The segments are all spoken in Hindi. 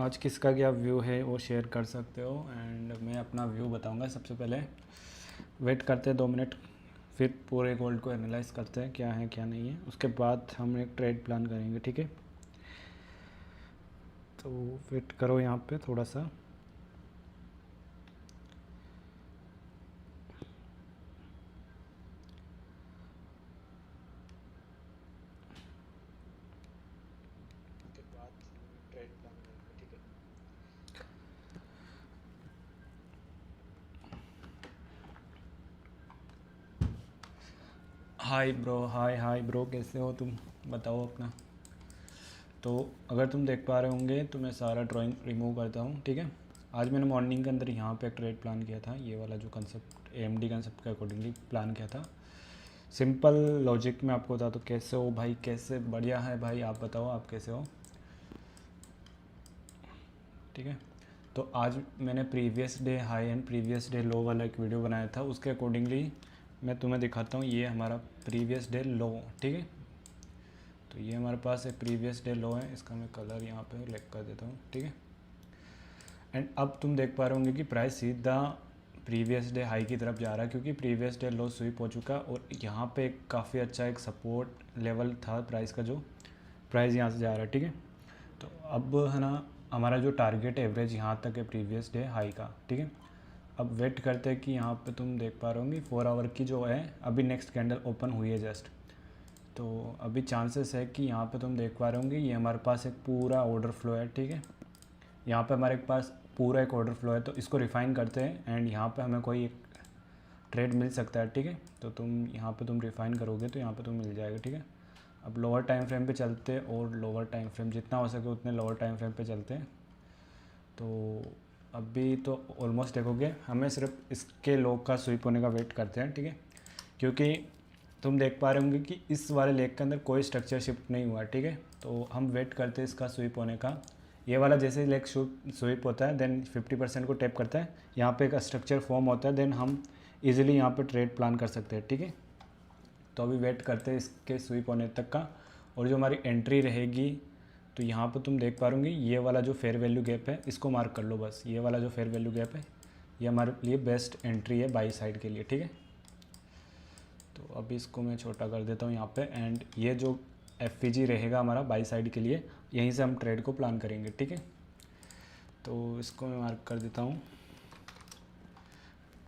आज किसका क्या व्यू है वो शेयर कर सकते हो। एंड मैं अपना व्यू बताऊंगा। सबसे पहले वेट करते हैं 2 मिनट, फिर पूरे गोल्ड को एनालाइज करते हैं क्या है क्या नहीं है। उसके बाद हम एक ट्रेड प्लान करेंगे, ठीक है। तो वेट करो यहाँ पे थोड़ा सा। उसके बाद हम ट्रेड प्लान करेंगे, ठीक है। हाय ब्रो, हाय हाय ब्रो, कैसे हो तुम? बताओ अपना। तो अगर तुम देख पा रहे होंगे तो मैं सारा ड्राइंग रिमूव करता हूँ, ठीक है। आज मैंने मॉर्निंग के अंदर यहाँ पे एक ट्रेड प्लान किया था, ये वाला जो कंसेप्ट एएमडी कंसेप्ट के अकॉर्डिंगली प्लान किया था। सिंपल लॉजिक में आपको बता दो कैसे हो भाई, कैसे बढ़िया है भाई, आप बताओ आप कैसे हो, ठीक है। तो आज मैंने previous day high and previous day लो वाला एक वीडियो बनाया था, उसके अकॉर्डिंगली मैं तुम्हें दिखाता हूँ। ये हमारा प्रीवियस डे लो, ठीक है। तो ये हमारे पास एक प्रीवियस डे लो है, इसका मैं कलर यहाँ पे लेक कर देता हूँ, ठीक है। एंड अब तुम देख पा रहे होंगे कि प्राइस सीधा प्रीवियस डे हाई की तरफ जा रहा है, क्योंकि प्रीवियस डे लो स्वीप हो चुका। और यहाँ पे काफ़ी अच्छा एक सपोर्ट लेवल था प्राइस का, जो प्राइस यहाँ से जा रहा है, ठीक है। तो अब है ना, हमारा जो टारगेट एवरेज यहाँ तक है प्रीवियस डे हाई का, ठीक है। अब वेट करते हैं कि यहाँ पे तुम देख पा रहे होंगे 4 आवर की जो है अभी नेक्स्ट कैंडल ओपन हुई है जस्ट। तो अभी चांसेस है कि यहाँ पे तुम देख पा रहे होंगे ये हमारे पास एक पूरा ऑर्डर फ्लो है, ठीक है। यहाँ पे हमारे पास पूरा एक ऑर्डर फ्लो है, तो इसको रिफ़ाइन करते हैं एंड यहाँ पे हमें कोई एक ट्रेड मिल सकता है, ठीक है। तो तुम यहाँ पे तुम रिफ़ाइन करोगे तो यहाँ पे तुम मिल जाएगा, ठीक है। अब लोअर टाइम फ्रेम पे चलते हैं, और लोअर टाइम फ्रेम जितना हो सके उतने लोअर टाइम फ्रेम पे चलते हैं। तो अभी तो ऑलमोस्ट देखोगे, हमें सिर्फ इसके लो का स्वीप होने का वेट करते हैं, ठीक है। क्योंकि तुम देख पा रहे होंगे कि इस वाले लेग के अंदर कोई स्ट्रक्चर शिफ्ट नहीं हुआ, ठीक है। तो हम वेट करते हैं इसका स्वीप होने का। ये वाला जैसे लेग स्वीप होता है देन 50% को टैप करता है, यहाँ पे एक स्ट्रक्चर फॉर्म होता है, देन हम इजीली यहाँ पे ट्रेड प्लान कर सकते हैं, ठीक है। तो अभी वेट करते हैं इसके स्वीप होने तक का। और जो हमारी एंट्री रहेगी, तो यहाँ पर तुम देख पा रहे होंगे ये वाला जो फेयर वैल्यू गैप है इसको मार्क कर लो बस। ये वाला जो फेयर वैल्यू गैप है ये हमारे लिए बेस्ट एंट्री है बाई साइड के लिए, ठीक है। तो अभी इसको मैं छोटा कर देता हूँ यहाँ पे। एंड ये जो एफवीजी रहेगा हमारा बाई साइड के लिए, यहीं से हम ट्रेड को प्लान करेंगे, ठीक है। तो इसको मैं मार्क कर देता हूँ।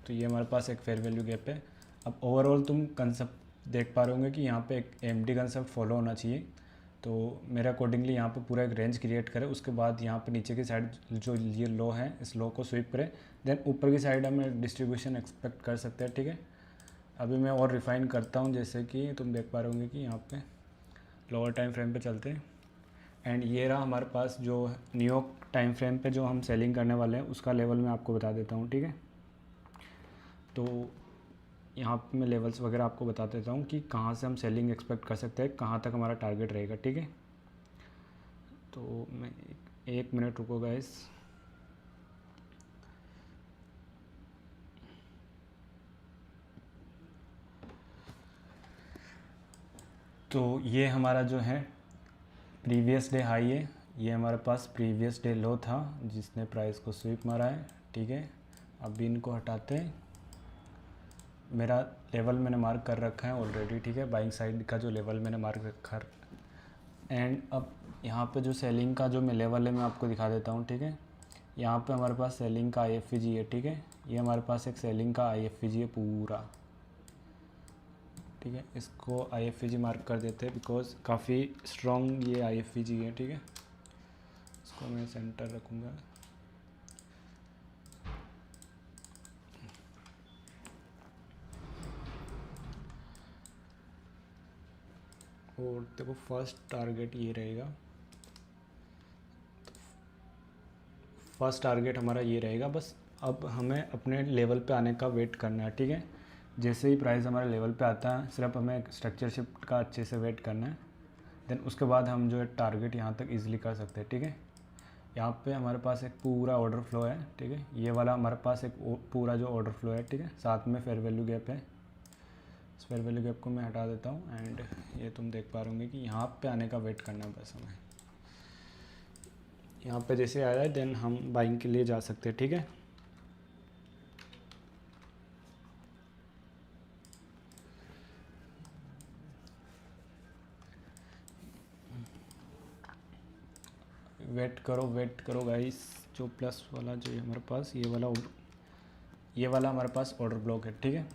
तो ये हमारे पास एक फेयर वैल्यू गैप है। अब ओवरऑल तुम कंसेप्ट देख पा रहे होंगे कि यहाँ पे एक एमडी कंसेप्ट फॉलो होना चाहिए। तो मेरे अकॉर्डिंगली यहाँ पे पूरा एक रेंज क्रिएट करें, उसके बाद यहाँ पे नीचे की साइड जो ये लो है इस लो को स्वीप करें, देन ऊपर की साइड हमें डिस्ट्रीब्यूशन एक्सपेक्ट कर सकते हैं, ठीक है। अभी मैं और रिफ़ाइन करता हूँ, जैसे कि तुम देख पा रहे होंगे कि यहाँ पे लोअर टाइम फ्रेम पे चलते हैं। एंड ये रहा हमारे पास जो न्यूयॉर्क टाइम फ्रेम पे जो हम सेलिंग करने वाले हैं उसका लेवल मैं आपको बता देता हूँ, ठीक है। तो यहाँ पे मैं लेवल्स वगैरह आपको बता देता हूँ कि कहाँ से हम सेलिंग एक्सपेक्ट कर सकते हैं, कहाँ तक हमारा टारगेट रहेगा, ठीक है। तो मैं एक मिनट रुको गाइस। तो ये हमारा जो है प्रीवियस डे हाई है, ये हमारे पास प्रीवियस डे लो था जिसने प्राइस को स्वीप मारा है, ठीक है। अभी इनको हटाते हैं। मेरा लेवल मैंने मार्क कर रखा है ऑलरेडी, ठीक है। बाइंग साइड का जो लेवल मैंने मार्क रखा। एंड अब यहाँ पे जो सेलिंग का जो मैं लेवल है मैं आपको दिखा देता हूँ, ठीक है। यहाँ पे हमारे पास सेलिंग का आईएफवीजी है, ठीक है। ये हमारे पास एक सेलिंग का आईएफवीजी है पूरा, ठीक है। इसको आईएफवीजी मार्क कर देते हैं बिकॉज काफ़ी स्ट्रॉन्ग ये आईएफवीजी है, ठीक है। इसको मैं सेंटर रखूँगा। और देखो फर्स्ट टारगेट ये रहेगा, फर्स्ट टारगेट हमारा ये रहेगा बस। अब हमें अपने लेवल पे आने का वेट करना है, ठीक है। जैसे ही प्राइस हमारे लेवल पे आता है सिर्फ हमें स्ट्रक्चर शिफ्ट का अच्छे से वेट करना है, देन उसके बाद हम जो है टारगेट यहाँ तक इजीली कर सकते हैं, ठीक है। यहाँ पे हमारे पास एक पूरा ऑर्डर फ्लो है, ठीक है। ये वाला हमारे पास एक पूरा जो ऑर्डर फ्लो है, ठीक है। साथ में फेयर वैल्यू गैप है, इस फेयर वैल्यू गैप को मैं हटा देता हूँ। एंड ये तुम देख पा रहे होंगे कि यहाँ पे आने का वेट करना है बस हमें। यहाँ पे जैसे आ रहा है देन हम बाइंग के लिए जा सकते हैं, ठीक है। वेट करो गाइस। जो प्लस वाला जो है हमारे पास ये वाला हमारे पास ऑर्डर ब्लॉक है, ठीक है।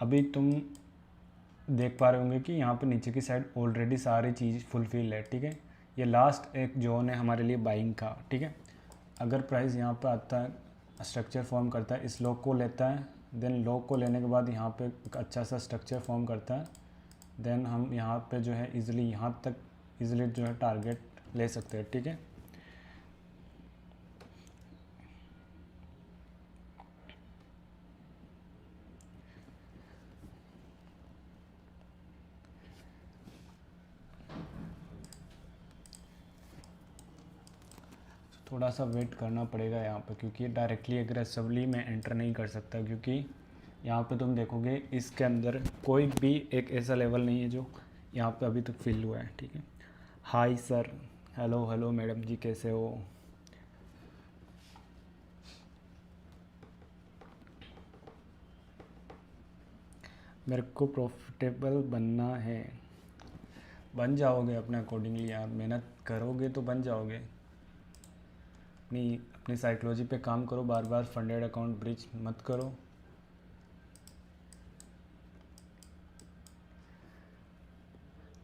अभी तुम देख पा रहे होंगे कि यहाँ पे नीचे की साइड ऑलरेडी सारी चीज़ फुलफिल है, ठीक है। ये लास्ट एक जोन है हमारे लिए बाइंग का, ठीक है। अगर प्राइस यहाँ पे आता है, स्ट्रक्चर फॉर्म करता है, इस लॉक को लेता है, देन लॉक को लेने के बाद यहाँ पे एक अच्छा सा स्ट्रक्चर फॉर्म करता है, देन हम यहाँ पे जो है इजीली यहाँ तक इजीली जो है टारगेट ले सकते हैं, ठीक है। थोड़ा सा वेट करना पड़ेगा यहाँ पे, क्योंकि डायरेक्टली एग्रेसिवली मैं एंटर नहीं कर सकता, क्योंकि यहाँ पे तुम देखोगे इसके अंदर कोई भी एक ऐसा लेवल नहीं है जो यहाँ पे अभी तक फिल हुआ है, ठीक है। हाय सर, हेलो मैडम जी, कैसे हो। मेरे को प्रॉफिटेबल बनना है। बन जाओगे अपने अकॉर्डिंगली यार, मेहनत करोगे तो बन जाओगे। अपनी साइकोलॉजी पे काम करो, बार बार फंडेड अकाउंट ब्रिज मत करो।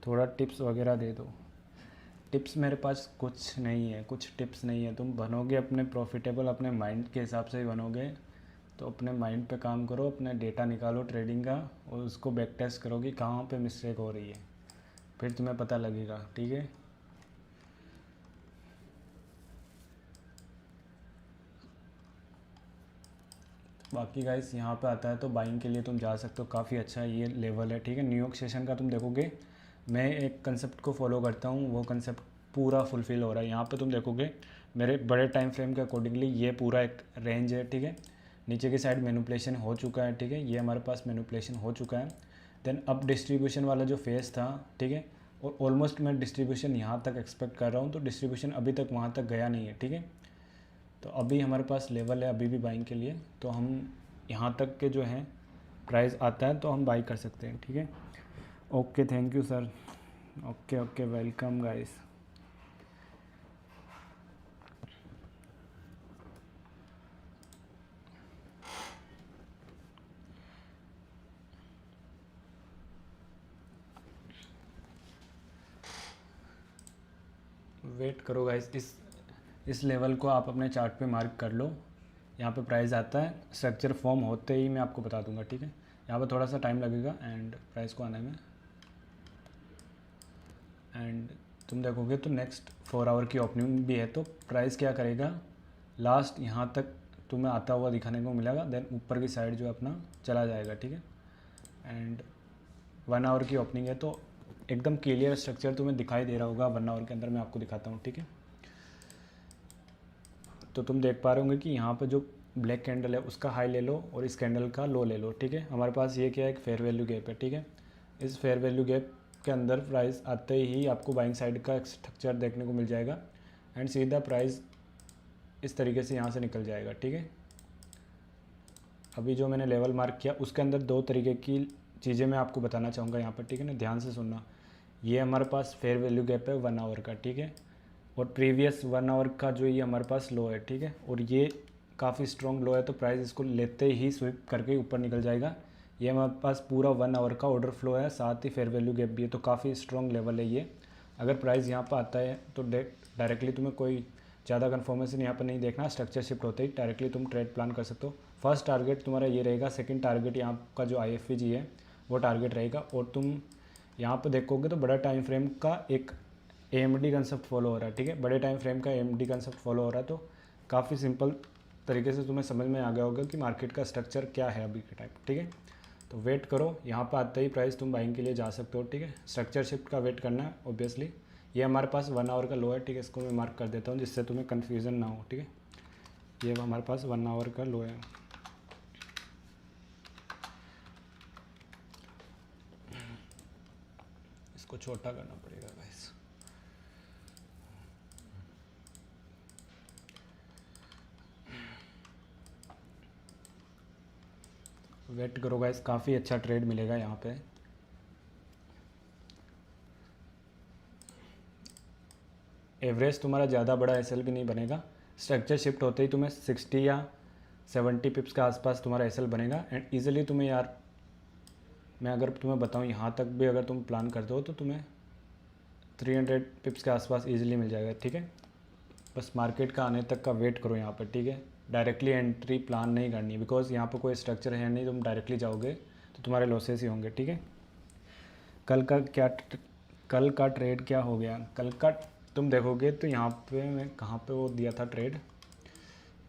थोड़ा टिप्स वगैरह दे दो। टिप्स मेरे पास कुछ नहीं है, कुछ टिप्स नहीं है। तुम बनोगे अपने प्रॉफिटेबल अपने माइंड के हिसाब से ही बनोगे। तो अपने माइंड पे काम करो, अपना डेटा निकालो ट्रेडिंग का और उसको बैक टेस्ट करो कि कहाँ पे मिस्टेक हो रही है, फिर तुम्हें पता लगेगा, ठीक है। बाकी गाइस यहाँ पे आता है तो बाइंग के लिए तुम जा सकते हो, काफ़ी अच्छा ये लेवल है, ठीक है। न्यूयॉर्क सेशन का तुम देखोगे, मैं एक कंसेप्ट को फॉलो करता हूँ, वो कंसेप्ट पूरा फुलफ़िल हो रहा है। यहाँ पे तुम देखोगे मेरे बड़े टाइम फ्रेम के अकॉर्डिंगली ये पूरा एक रेंज है, ठीक है। नीचे की साइड मैनिपुलेशन हो चुका है, ठीक है, ये हमारे पास मैनिपुलेशन हो चुका है। देन अब डिस्ट्रीब्यूशन वाला जो फेज़ था, ठीक है, और ऑलमोस्ट मैं डिस्ट्रीब्यूशन यहाँ तक एक्सपेक्ट कर रहा हूँ, तो डिस्ट्रीब्यूशन अभी तक वहाँ तक गया नहीं है, ठीक है। तो अभी हमारे पास लेवल है अभी भी बाइंग के लिए, तो हम यहाँ तक के जो है प्राइस आता है तो हम बाई कर सकते हैं, ठीक है। Okay, thank you sir. Okay welcome guys. Wait करो गाइस, इस लेवल को आप अपने चार्ट पे मार्क कर लो। यहाँ पे प्राइस आता है, स्ट्रक्चर फॉर्म होते ही मैं आपको बता दूंगा, ठीक है। यहाँ पे थोड़ा सा टाइम लगेगा एंड प्राइस को आने में, एंड तुम देखोगे तो नेक्स्ट 4 आवर की ओपनिंग भी है, तो प्राइस क्या करेगा, लास्ट यहाँ तक तुम्हें आता हुआ दिखाने को मिलेगा, देन ऊपर की साइड जो अपना चला जाएगा, ठीक है। एंड 1 आवर की ओपनिंग है, तो एकदम क्लियर स्ट्रक्चर तुम्हें दिखाई दे रहा होगा 1 आवर के अंदर, मैं आपको दिखाता हूँ, ठीक है। तो तुम देख पा रहे होंगे कि यहाँ पे जो ब्लैक कैंडल है उसका हाई ले लो और इस कैंडल का लो ले लो, ठीक है। हमारे पास ये क्या है, एक फेयर वैल्यू गैप है, ठीक है। इस फेयर वैल्यू गैप के अंदर प्राइस आते ही आपको बाइंग साइड का स्ट्रक्चर देखने को मिल जाएगा एंड सीधा प्राइस इस तरीके से यहाँ से निकल जाएगा, ठीक है। अभी जो मैंने लेवल मार्क किया उसके अंदर 2 तरीके की चीज़ें मैं आपको बताना चाहूँगा यहाँ पर, ठीक है ना, ध्यान से सुनना। ये हमारे पास फेयर वैल्यू गैप है 1 आवर का, ठीक है, और प्रीवियस 1 आवर का जो ये हमारे पास लो है, ठीक है, और ये काफ़ी स्ट्रॉन्ग लो है, तो प्राइस इसको लेते ही स्विप करके ऊपर निकल जाएगा। ये हमारे पास पूरा 1 आवर का ऑर्डर फ्लो है, साथ ही फेयर वैल्यू गैप भी है, तो काफ़ी स्ट्रॉन्ग लेवल है ये। अगर प्राइस यहाँ पर आता है तो डायरेक्टली तुम्हें कोई ज़्यादा कन्फर्मेशन यहाँ पर नहीं देखना, स्ट्रक्चर शिफ्ट होते ही डायरेक्टली तुम ट्रेड प्लान कर सकते हो। फर्स्ट टारगेट तुम्हारा ये रहेगा, सेकंड टारगेट यहाँ का जो IFVG है वो टारगेट रहेगा, और तुम यहाँ पर देखोगे तो बड़ा टाइम फ्रेम का एक AMD कंसेप्ट फॉलो हो रहा है, ठीक है। बड़े टाइम फ्रेम का AMD कंसेप्ट फॉलो हो रहा है, तो काफ़ी सिंपल तरीके से तुम्हें समझ में आ गया होगा कि मार्केट का स्ट्रक्चर क्या है अभी के टाइम, ठीक है। तो वेट करो, यहाँ पर आते ही प्राइस तुम बाइंग के लिए जा सकते हो, ठीक है। स्ट्रक्चर शिफ्ट का वेट करना है ऑब्वियसली। ये हमारे पास 1 आवर का लो है, ठीक है, इसको मैं मार्क कर देता हूँ जिससे तुम्हें कन्फ्यूज़न ना हो, ठीक है। ये हमारे पास 1 आवर का लो है। इसको छोटा करना पड़ेगा गाइस। वेट करो गाइस, काफ़ी अच्छा ट्रेड मिलेगा यहाँ पे। एवरेज तुम्हारा ज़्यादा बड़ा एसएल भी नहीं बनेगा। स्ट्रक्चर शिफ्ट होते ही तुम्हें 60 या 70 पिप्स के आसपास तुम्हारा एसएल बनेगा। एंड ईजिली तुम्हें यार, मैं अगर तुम्हें बताऊँ यहाँ तक भी अगर तुम प्लान करते हो तो तुम्हें 300 पिप्स के आसपास ईजिली मिल जाएगा, ठीक है। बस मार्केट का आने तक का वेट करो यहाँ पर, ठीक है। डायरेक्टली एंट्री प्लान नहीं करनी, बिकॉज यहाँ पर कोई स्ट्रक्चर है नहीं, तुम डायरेक्टली जाओगे तो तुम्हारे लॉसेस ही होंगे, ठीक है। कल का ट्रेड क्या हो गया, कल का तुम देखोगे तो यहाँ पे मैं कहाँ पे वो दिया था ट्रेड,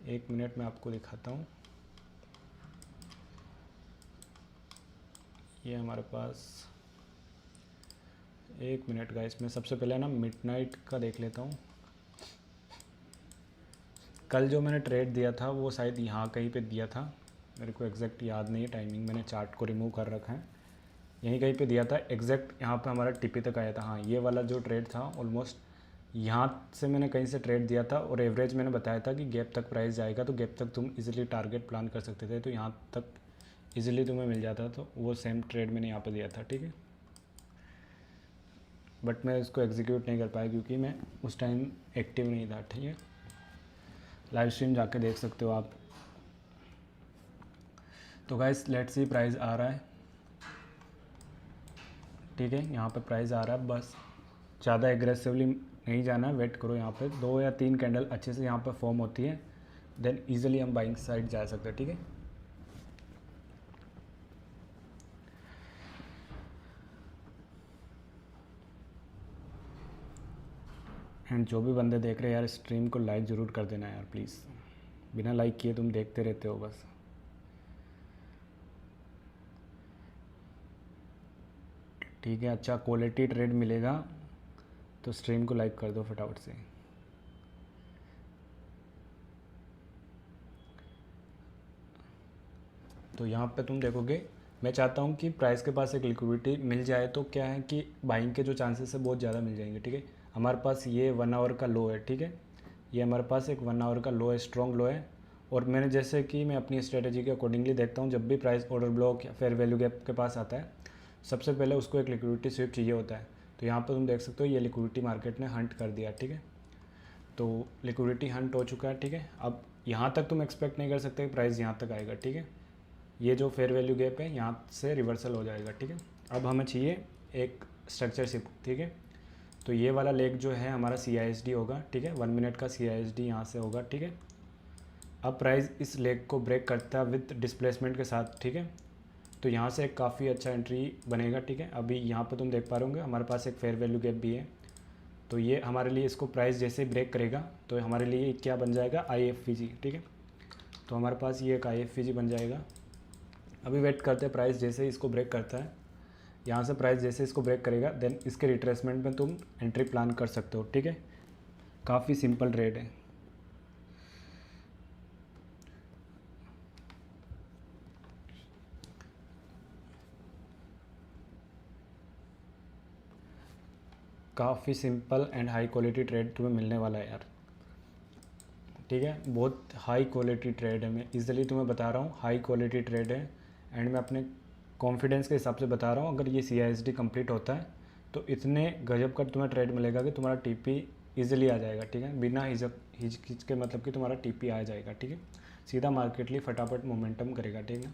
1 मिनट में आपको दिखाता हूँ। ये हमारे पास 1 मिनट का, इसमें सबसे पहले ना मिडनाइट का देख लेता हूँ। कल जो मैंने ट्रेड दिया था वो शायद यहाँ कहीं पे दिया था, मेरे को एग्जैक्ट याद नहीं है टाइमिंग, मैंने चार्ट को रिमूव कर रखा है। यहीं कहीं पे दिया था एग्जैक्ट, यहाँ पे हमारा टीपी तक आया था। हाँ, ये वाला जो ट्रेड था ऑलमोस्ट यहाँ से मैंने कहीं से ट्रेड दिया था, और एवरेज मैंने बताया था कि गैप तक प्राइस जाएगा, तो गैप तक तुम इजीली टारगेट प्लान कर सकते थे, तो यहाँ तक इजीली तुम्हें मिल जाता। तो वो सेम ट्रेड मैंने यहाँ पे दिया था, ठीक है। बट मैं इसको एग्जीक्यूट नहीं कर पाया क्योंकि मैं उस टाइम एक्टिव नहीं था, ठीक है। लाइव स्ट्रीम जाके देख सकते हो आप। तो गाइस लेट्स सी, प्राइस आ रहा है, ठीक है। यहाँ पे प्राइस आ रहा है, बस ज़्यादा एग्रेसिवली नहीं जाना है, वेट करो। यहाँ पे 2 या 3 कैंडल अच्छे से यहाँ पे फॉर्म होती है, देन इजीली हम बाइंग साइड जा सकते हैं, ठीक है। एंड जो भी बंदे देख रहे हैं यार, स्ट्रीम को लाइक ज़रूर कर देना यार प्लीज़, बिना लाइक किए तुम देखते रहते हो बस। ठीक है, अच्छा क्वालिटी ट्रेड मिलेगा तो स्ट्रीम को लाइक कर दो फटाफट से। तो यहाँ पे तुम देखोगे, मैं चाहता हूँ कि प्राइस के पास एक लिक्विडिटी मिल जाए, तो क्या है कि बाइंग के जो चांसेस है बहुत ज़्यादा मिल जाएंगे, ठीक है। हमारे पास ये 1 आवर का लो है, ठीक है। ये हमारे पास एक 1 आवर का लो है, स्ट्रॉन्ग लो है। और मैंने जैसे कि मैं अपनी स्ट्रेटजी के अकॉर्डिंगली देखता हूँ, जब भी प्राइस ऑर्डर ब्लॉक या फेयर वैल्यू गैप के पास आता है, सबसे पहले उसको एक लिक्विडिटी स्वीप चाहिए होता है। तो यहाँ पर तुम देख सकते हो ये लिक्विडिटी मार्केट ने हंट कर दिया, ठीक है। तो लिक्विडिटी हंट हो चुका है, ठीक है। अब यहाँ तक तुम एक्सपेक्ट नहीं कर सकते कि प्राइस यहाँ तक आएगा, ठीक है। ये जो फेयर वैल्यू गैप है यहाँ से रिवर्सल हो जाएगा, ठीक है। अब हमें चाहिए एक स्ट्रक्चर शिफ्ट, ठीक है। तो ये वाला लेग जो है हमारा CISD होगा, ठीक है। 1 मिनट का CISD यहाँ से होगा, ठीक है। अब प्राइस इस लेग को ब्रेक करता है विद डिस्प्लेसमेंट के साथ, ठीक है। तो यहाँ से एक काफ़ी अच्छा एंट्री बनेगा, ठीक है। अभी यहाँ पर तुम देख पा रहे होंगे हमारे पास एक फेयर वैल्यू गैप भी है। तो ये हमारे लिए, इसको प्राइस जैसे ब्रेक करेगा तो हमारे लिए क्या बन जाएगा, IFVG, ठीक है। तो हमारे पास ये एक IFVG बन जाएगा। अभी वेट करते हैं, प्राइस जैसे इसको ब्रेक करता है, यहाँ से प्राइस जैसे इसको ब्रेक करेगा, देन इसके रिट्रेसमेंट में तुम एंट्री प्लान कर सकते हो, ठीक है। काफ़ी सिंपल ट्रेड है। काफ़ी simple and high quality trade तुम्हें मिलने वाला है यार, ठीक है। बहुत हाई क्वालिटी ट्रेड है, मैं इजीली तुम्हें बता रहा हूँ, हाई क्वालिटी ट्रेड है। एंड मैं अपने कॉन्फिडेंस के हिसाब से बता रहा हूँ, अगर ये CISD कंप्लीट होता है तो इतने गजब का तुम्हें ट्रेड मिलेगा कि तुम्हारा TP इजीली आ जाएगा, ठीक है। बिना हिचकिच के, मतलब कि तुम्हारा TP आ जाएगा, ठीक है। सीधा मार्केट लिए फटाफट मोमेंटम करेगा, ठीक है।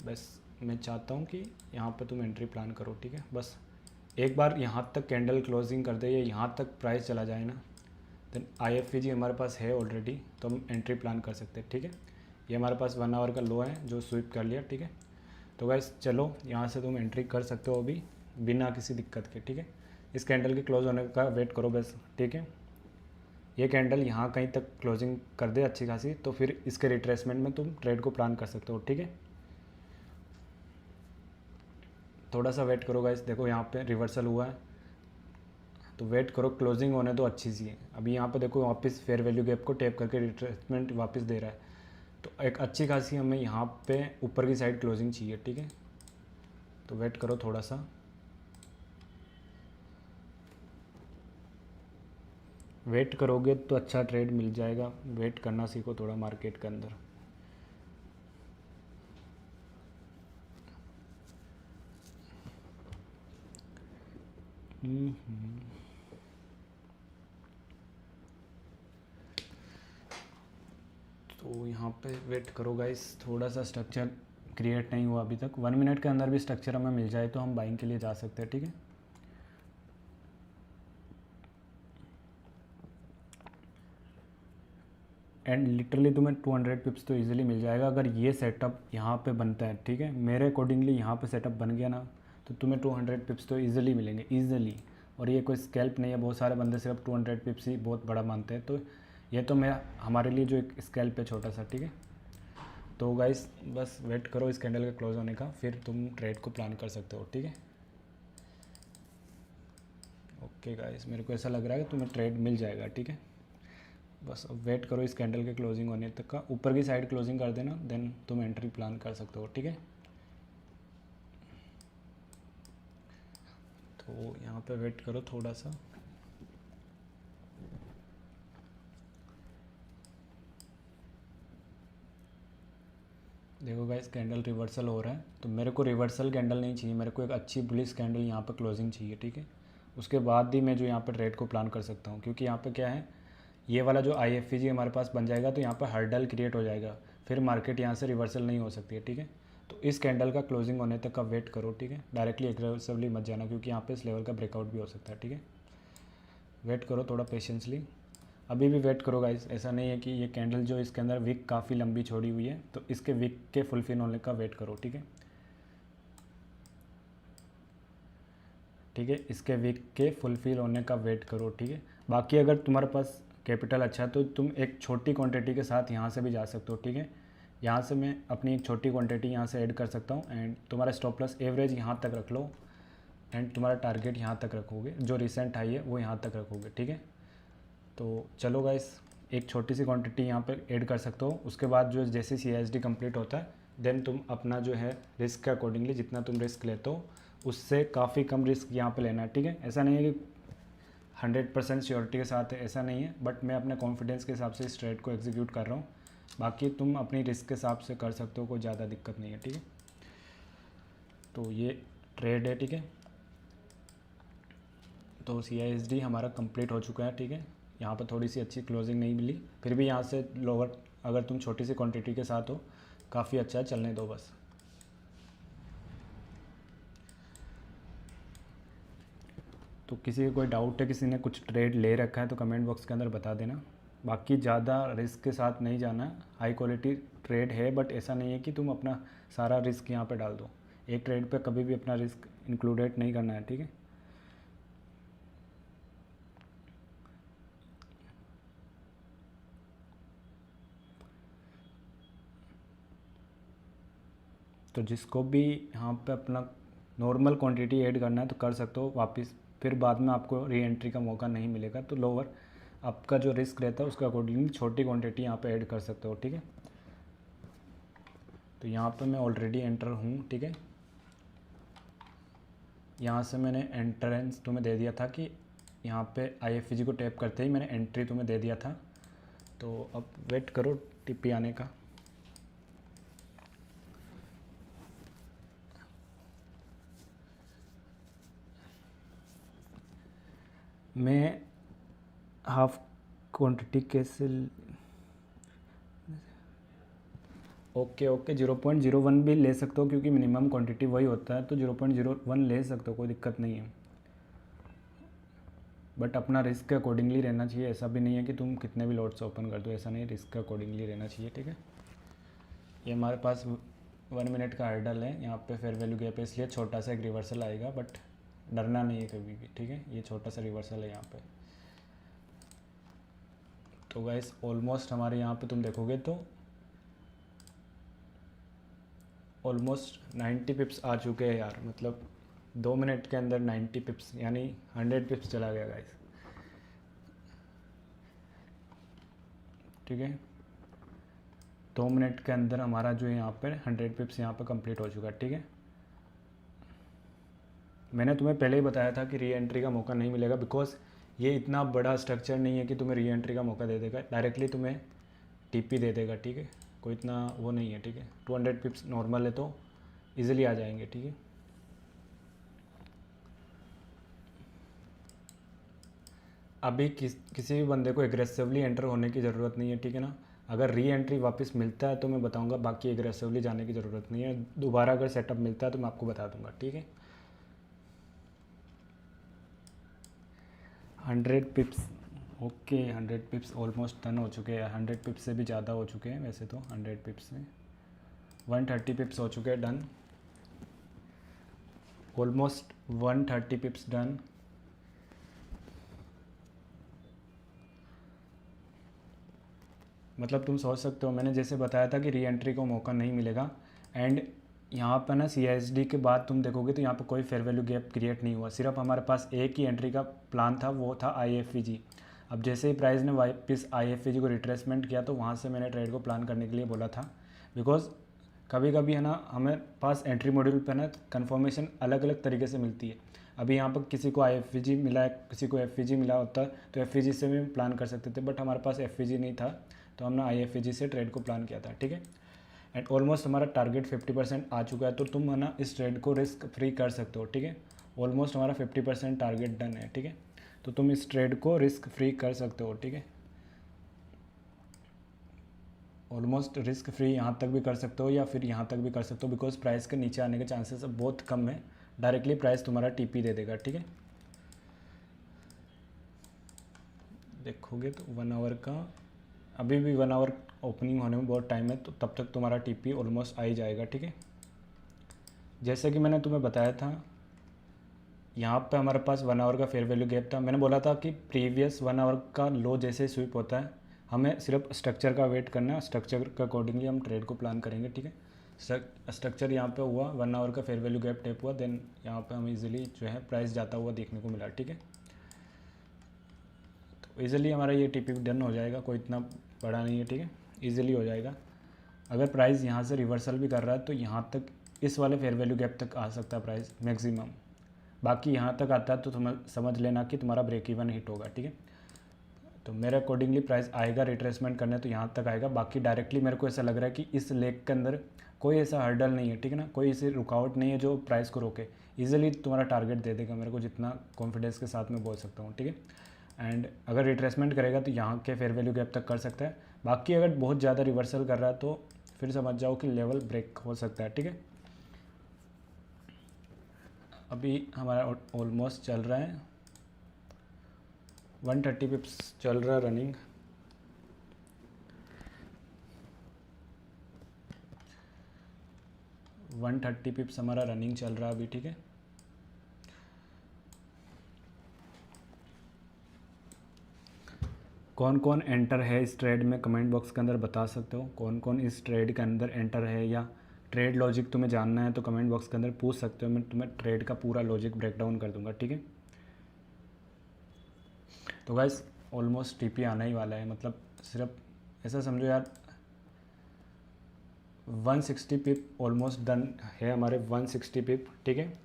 बस मैं चाहता हूँ कि यहाँ पर तुम एंट्री प्लान करो, ठीक है। बस एक बार यहाँ तक कैंडल क्लोजिंग कर दे या यहाँ तक प्राइस चला जाए ना, देन IFVG हमारे पास है ऑलरेडी, तो हम एंट्री प्लान कर सकते हैं, ठीक है। ये हमारे पास 1 आवर का लो है जो स्वीप कर लिया, ठीक है। तो गाइस चलो, यहाँ से तुम एंट्री कर सकते हो अभी बिना किसी दिक्कत के, ठीक है। इस कैंडल के क्लोज होने का वेट करो बस, ठीक है। ये कैंडल यहाँ कहीं तक क्लोजिंग कर दे अच्छी खासी, तो फिर इसके रिट्रेसमेंट में तुम ट्रेड को प्लान कर सकते हो, ठीक है। थोड़ा सा वेट करो गाइस, देखो यहाँ पे रिवर्सल हुआ है, तो वेट करो, क्लोजिंग होने तो अच्छी सी है। अभी यहाँ पे देखो वापस फेयर वैल्यू गैप को टैप करके रिट्रेसमेंट वापस दे रहा है, तो एक अच्छी खासी हमें यहाँ पे ऊपर की साइड क्लोजिंग चाहिए, ठीक है। तो वेट करो थोड़ा सा, वेट करोगे तो अच्छा ट्रेड मिल जाएगा। वेट करना सीखो थोड़ा मार्केट के अंदर। तो यहाँ पे वेट करो गाइस, थोड़ा सा स्ट्रक्चर क्रिएट नहीं हुआ अभी तक। 1 मिनट के अंदर भी स्ट्रक्चर हमें मिल जाए तो हम बाइंग के लिए जा सकते हैं, ठीक है। एंड लिटरली तुम्हें 200 पिप्स तो इजीली मिल जाएगा अगर ये सेटअप यहाँ पे बनता है, ठीक है। मेरे अकॉर्डिंगली यहाँ पे सेटअप बन गया ना तो तुम्हें 200 पिप्स तो इजीली मिलेंगे, इजीली। और ये कोई स्कैल्प नहीं है, बहुत सारे बंदे सिर्फ 200 पिप्स ही बहुत बड़ा मानते हैं, तो ये तो मैं हमारे लिए जो एक स्कैल्प है छोटा सा, ठीक है। तो गाइस बस वेट करो इस कैंडल के क्लोज होने का, फिर तुम ट्रेड को प्लान कर सकते हो, ठीक है। ओके गाइस, मेरे को ऐसा लग रहा है कि तुम्हें ट्रेड मिल जाएगा, ठीक है। बस अब वेट करो इस कैंडल के क्लोजिंग होने तक का, ऊपर की साइड क्लोजिंग कर देना, देन तुम एंट्री प्लान कर सकते हो, ठीक है। तो यहाँ पे वेट करो थोड़ा सा। देखो गाइस कैंडल रिवर्सल हो रहा है, तो मेरे को रिवर्सल कैंडल नहीं चाहिए, मेरे को एक अच्छी बुलिश कैंडल यहाँ पे क्लोजिंग चाहिए, ठीक है। उसके बाद ही मैं जो यहाँ पे ट्रेड को प्लान कर सकता हूँ, क्योंकि यहाँ पे क्या है, ये वाला जो IFVG हमारे पास बन जाएगा तो यहाँ पर हर्डल क्रिएट हो जाएगा, फिर मार्केट यहाँ से रिवर्सल नहीं हो सकती है, ठीक है। तो इस कैंडल का क्लोजिंग होने तक का वेट करो, ठीक है। डायरेक्टली एग्रेसिवली मत जाना, क्योंकि यहाँ पे इस लेवल का ब्रेकआउट भी हो सकता है, ठीक है। वेट करो थोड़ा पेशेंसली, अभी भी वेट करो गाइस। ऐसा नहीं है कि ये कैंडल जो इसके अंदर विक काफ़ी लंबी छोड़ी हुई है, तो इसके विक के फुलफिल होने का वेट करो, ठीक है। ठीक है, इसके वीक के फुलफिल होने का वेट करो, ठीक है। बाकी अगर तुम्हारे पास कैपिटल अच्छा है तो तुम एक छोटी क्वांटिटी के साथ यहाँ से भी जा सकते हो, ठीक है। यहाँ से मैं अपनी एक छोटी क्वांटिटी यहाँ से ऐड कर सकता हूँ, एंड तुम्हारा स्टॉप लॉस एवरेज यहाँ तक रख लो, एंड तुम्हारा टारगेट यहाँ तक रखोगे, जो रिसेंट हाई है वो यहाँ तक रखोगे, ठीक है। तो चलो गाइस, एक छोटी सी क्वांटिटी यहाँ पर ऐड कर सकते हो, उसके बाद जो जैसे CISD कंप्लीट होता है देन तुम अपना जो है रिस्क के अकॉर्डिंगली जितना तुम रिस्क लेते हो उससे काफ़ी कम रिस्क यहाँ पे लेना है, ठीक है। ऐसा नहीं है कि 100% श्योरिटी के साथ है, ऐसा नहीं है, बट मैं अपने कॉन्फिडेंस के हिसाब से इस ट्रेड को एग्जीक्यूट कर रहा हूँ। बाकी तुम अपनी रिस्क के हिसाब से कर सकते हो, कोई ज़्यादा दिक्कत नहीं है, ठीक है। तो ये ट्रेड है, ठीक है। तो CISD हमारा कंप्लीट हो चुका है, ठीक है। यहाँ पर थोड़ी सी अच्छी क्लोजिंग नहीं मिली, फिर भी यहाँ से लोअर अगर तुम छोटी सी क्वान्टिटी के साथ हो काफ़ी अच्छा है, चलने दो बस। तो किसी को कोई डाउट है, किसी ने कुछ ट्रेड ले रखा है तो कमेंट बॉक्स के अंदर बता देना। बाकी ज़्यादा रिस्क के साथ नहीं जाना, हाई क्वालिटी ट्रेड है बट ऐसा नहीं है कि तुम अपना सारा रिस्क यहाँ पे डाल दो। एक ट्रेड पे कभी भी अपना रिस्क इंक्लूडेड नहीं करना है, ठीक है। तो जिसको भी यहाँ पे अपना नॉर्मल क्वांटिटी ऐड करना है तो कर सकते हो वापस, फिर बाद में आपको री एंट्री का मौका नहीं मिलेगा, तो लोअर आपका जो रिस्क रहता है उसके अकॉर्डिंगली छोटी क्वांटिटी यहाँ पे ऐड कर सकते हो, ठीक है। तो यहाँ पे मैं ऑलरेडी एंटर हूँ, ठीक है। यहाँ से मैंने एंट्रेंस तुम्हें दे दिया था कि यहाँ पे IFVG को टैप करते ही मैंने एंट्री तुम्हें दे दिया था। तो अब वेट करो टिप्पी आने का। मैं हाफ क्वांटिटी कैसे, ओके 0.01 भी ले सकते हो, क्योंकि मिनिमम क्वांटिटी वही होता है, तो 0.01 ले सकते हो, कोई दिक्कत नहीं है। बट अपना रिस्क के अकॉर्डिंगली रहना चाहिए, ऐसा भी नहीं है कि तुम कितने भी लॉट्स ओपन कर दो, ऐसा नहीं, रिस्क के अकॉर्डिंगली रहना चाहिए, ठीक है। ये हमारे पास 1 मिनट का हर्डल है, यहाँ पे फेयर वैल्यू गैप है, इसलिए छोटा सा एक रिवर्सल आएगा, बट डरना नहीं है कभी भी, ठीक है। ये छोटा सा रिवर्सल है यहाँ पे। तो गाइस ऑलमोस्ट हमारे यहाँ पे तुम देखोगे तो ऑलमोस्ट 90 पिप्स आ चुके हैं यार, मतलब 2 मिनट के अंदर 90 पिप्स, यानी 100 पिप्स चला गया गाइस, ठीक है। 2 मिनट के अंदर हमारा जो है यहाँ पर 100 पिप्स यहाँ पर कंप्लीट हो चुका है, ठीक है। मैंने तुम्हें पहले ही बताया था कि री एंट्री का मौका नहीं मिलेगा, बिकॉज ये इतना बड़ा स्ट्रक्चर नहीं है कि तुम्हें री एंट्री का मौका दे देगा, डायरेक्टली तुम्हें TP दे देगा, ठीक है। कोई इतना वो नहीं है, ठीक है। 200 पिप्स नॉर्मल है तो इजीली आ जाएंगे, ठीक है। अभी किसी भी बंदे को एग्रेसिवली एंटर होने की ज़रूरत नहीं है, ठीक है ना। अगर री एंट्री वापस मिलता है तो मैं बताऊंगा, बाकी एग्रेसिवली जाने की ज़रूरत नहीं है। दोबारा अगर सेटअप मिलता है तो मैं आपको बता दूंगा, ठीक है। 100 पिप्स, ओके 100 पिप्स ऑलमोस्ट डन हो चुके हैं। 100 पिप्स से भी ज़्यादा हो चुके हैं वैसे तो, 100 पिप्स से 130 पिप्स हो चुके हैं डन, ऑलमोस्ट 130 पिप्स डन। मतलब तुम सोच सकते हो, मैंने जैसे बताया था कि री एंट्री को मौका नहीं मिलेगा। एंड यहाँ पर ना CISD के बाद तुम देखोगे तो यहाँ पर कोई फेयर वैल्यू गैप क्रिएट नहीं हुआ, सिर्फ हमारे पास एक ही एंट्री का प्लान था, वो था IFVG। अब जैसे ही प्राइस ने वापस IFVG को रिट्रेसमेंट किया तो वहाँ से मैंने ट्रेड को प्लान करने के लिए बोला था। बिकॉज कभी कभी है ना हमें पास एंट्री मॉड्यूल पर ना कन्फर्मेशन अलग अलग तरीके से मिलती है। अभी यहाँ पर किसी को IFVG मिला है, किसी को FVG मिला होता तो FVG से भी प्लान कर सकते थे, बट हमारे पास FVG नहीं था तो हमने IFVG से ट्रेड को प्लान किया था, ठीक है। एंड ऑलमोस्ट हमारा टारगेट 50% आ चुका है, तो तुम है ना इस ट्रेड को रिस्क फ्री कर सकते हो, ठीक है। ऑलमोस्ट हमारा 50% टारगेट डन है, ठीक है। तो तुम इस ट्रेड को रिस्क फ्री कर सकते हो, ठीक है। ऑलमोस्ट रिस्क फ्री यहाँ तक भी कर सकते हो या फिर यहाँ तक भी कर सकते हो, बिकॉज प्राइस के नीचे आने के चांसेस बहुत कम है। डायरेक्टली प्राइस तुम्हारा TP दे देगा, ठीक है। देखोगे तो 1 आवर का, अभी भी 1 आवर ओपनिंग होने में बहुत टाइम है, तो तब तक तुम्हारा TP ऑलमोस्ट आ ही जाएगा, ठीक है। जैसे कि मैंने तुम्हें बताया था, यहाँ पे हमारे पास 1 आवर का फेयर वैल्यू गैप था। मैंने बोला था कि प्रीवियस 1 आवर का लो जैसे स्विप होता है, हमें सिर्फ स्ट्रक्चर का वेट करना है, स्ट्रक्चर के अकॉर्डिंगली हम ट्रेड को प्लान करेंगे, ठीक है। स्ट्रक्चर यहाँ पे हुआ, 1 आवर का फेयर वैल्यू गैप टेप हुआ, देन यहाँ पे हमें इजीली जो है प्राइस जाता हुआ देखने को मिला, ठीक है। तो ईजिली हमारा ये TP डन हो जाएगा, कोई इतना बड़ा नहीं है, ठीक है, ईजिली हो जाएगा। अगर प्राइस यहाँ से रिवर्सल भी कर रहा है तो यहाँ तक इस वाले फेयर वैल्यू गैप तक आ सकता है प्राइस मैक्सिमम। बाकी यहाँ तक आता है तो तुम समझ लेना कि तुम्हारा ब्रेक इवन हिट होगा, ठीक है। तो मेरे अकॉर्डिंगली प्राइस आएगा रिट्रेसमेंट करने तो यहाँ तक आएगा। बाकी डायरेक्टली मेरे को ऐसा लग रहा है कि इस लेग के अंदर कोई ऐसा हर्डल नहीं है, ठीक है ना, कोई ऐसी रुकावट नहीं है जो प्राइस को रोके। ईजिली तुम्हारा टारगेट दे देगा मेरे को, जितना कॉन्फिडेंस के साथ मैं बोल सकता हूँ, ठीक है। एंड अगर रिट्रेसमेंट करेगा तो यहाँ के फेयर वैल्यू गैप तक कर सकता है। बाकी अगर बहुत ज़्यादा रिवर्सल कर रहा है तो फिर समझ जाओ कि लेवल ब्रेक हो सकता है, ठीक है। अभी हमारा ऑलमोस्ट चल रहा है 130 पिप्स चल रहा है रनिंग। वन 130 पिप्स हमारा रनिंग चल रहा है अभी, ठीक है। कौन कौन एंटर है इस ट्रेड में कमेंट बॉक्स के अंदर बता सकते हो, कौन कौन इस ट्रेड के अंदर एंटर है, या ट्रेड लॉजिक तुम्हें जानना है तो कमेंट बॉक्स के अंदर पूछ सकते हो। मैं तुम्हें ट्रेड का पूरा लॉजिक ब्रेक डाउन कर दूंगा, ठीक है। तो गाइस ऑलमोस्ट TP आना ही वाला है, मतलब सिर्फ ऐसा समझो यार 160 पिप ऑलमोस्ट डन है हमारे, 160 पिप, ठीक है।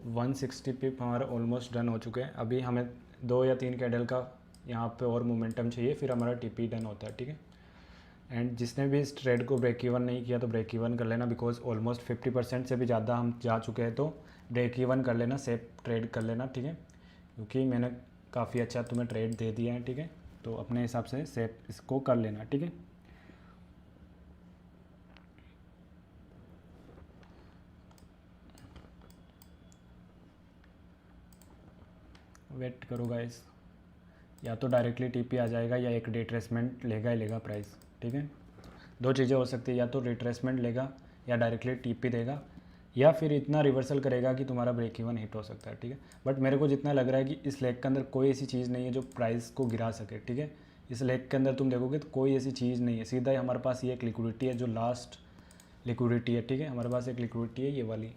160 पिप हमारे ऑलमोस्ट डन हो चुके हैं। अभी हमें 2 या 3 कैंडल का यहाँ पे और मोमेंटम चाहिए, फिर हमारा TP डन होता है, ठीक है। एंड जिसने भी इस ट्रेड को ब्रेक इवन नहीं किया तो ब्रेक इवन कर लेना, बिकॉज ऑलमोस्ट 50% से भी ज़्यादा हम जा चुके हैं, तो ब्रेक इवन कर लेना, सेफ ट्रेड कर लेना, ठीक है। क्योंकि मैंने काफ़ी अच्छा तुम्हें ट्रेड दे दिया है, ठीक है। तो अपने हिसाब से सेफ इसको कर लेना, ठीक है। वेट करो गाइस, या तो डायरेक्टली TP आ जाएगा या एक रिट्रेसमेंट लेगा ही लेगा प्राइस, ठीक है। 2 चीज़ें हो सकती है, या तो रिट्रेसमेंट लेगा या डायरेक्टली TP देगा, या फिर इतना रिवर्सल करेगा कि तुम्हारा ब्रेक इवन हिट हो सकता है, ठीक है। बट मेरे को जितना लग रहा है कि इस लेग के अंदर कोई ऐसी चीज़ नहीं है जो प्राइस को गिरा सके, ठीक है। इस लेग के अंदर तुम देखोगे तो कोई ऐसी चीज़ नहीं है, सीधा ही हमारे पास ये एक लिक्विडिटी है जो लास्ट लिक्विडिटी है, ठीक है। हमारे पास एक लिक्विडिटी है ये वाली,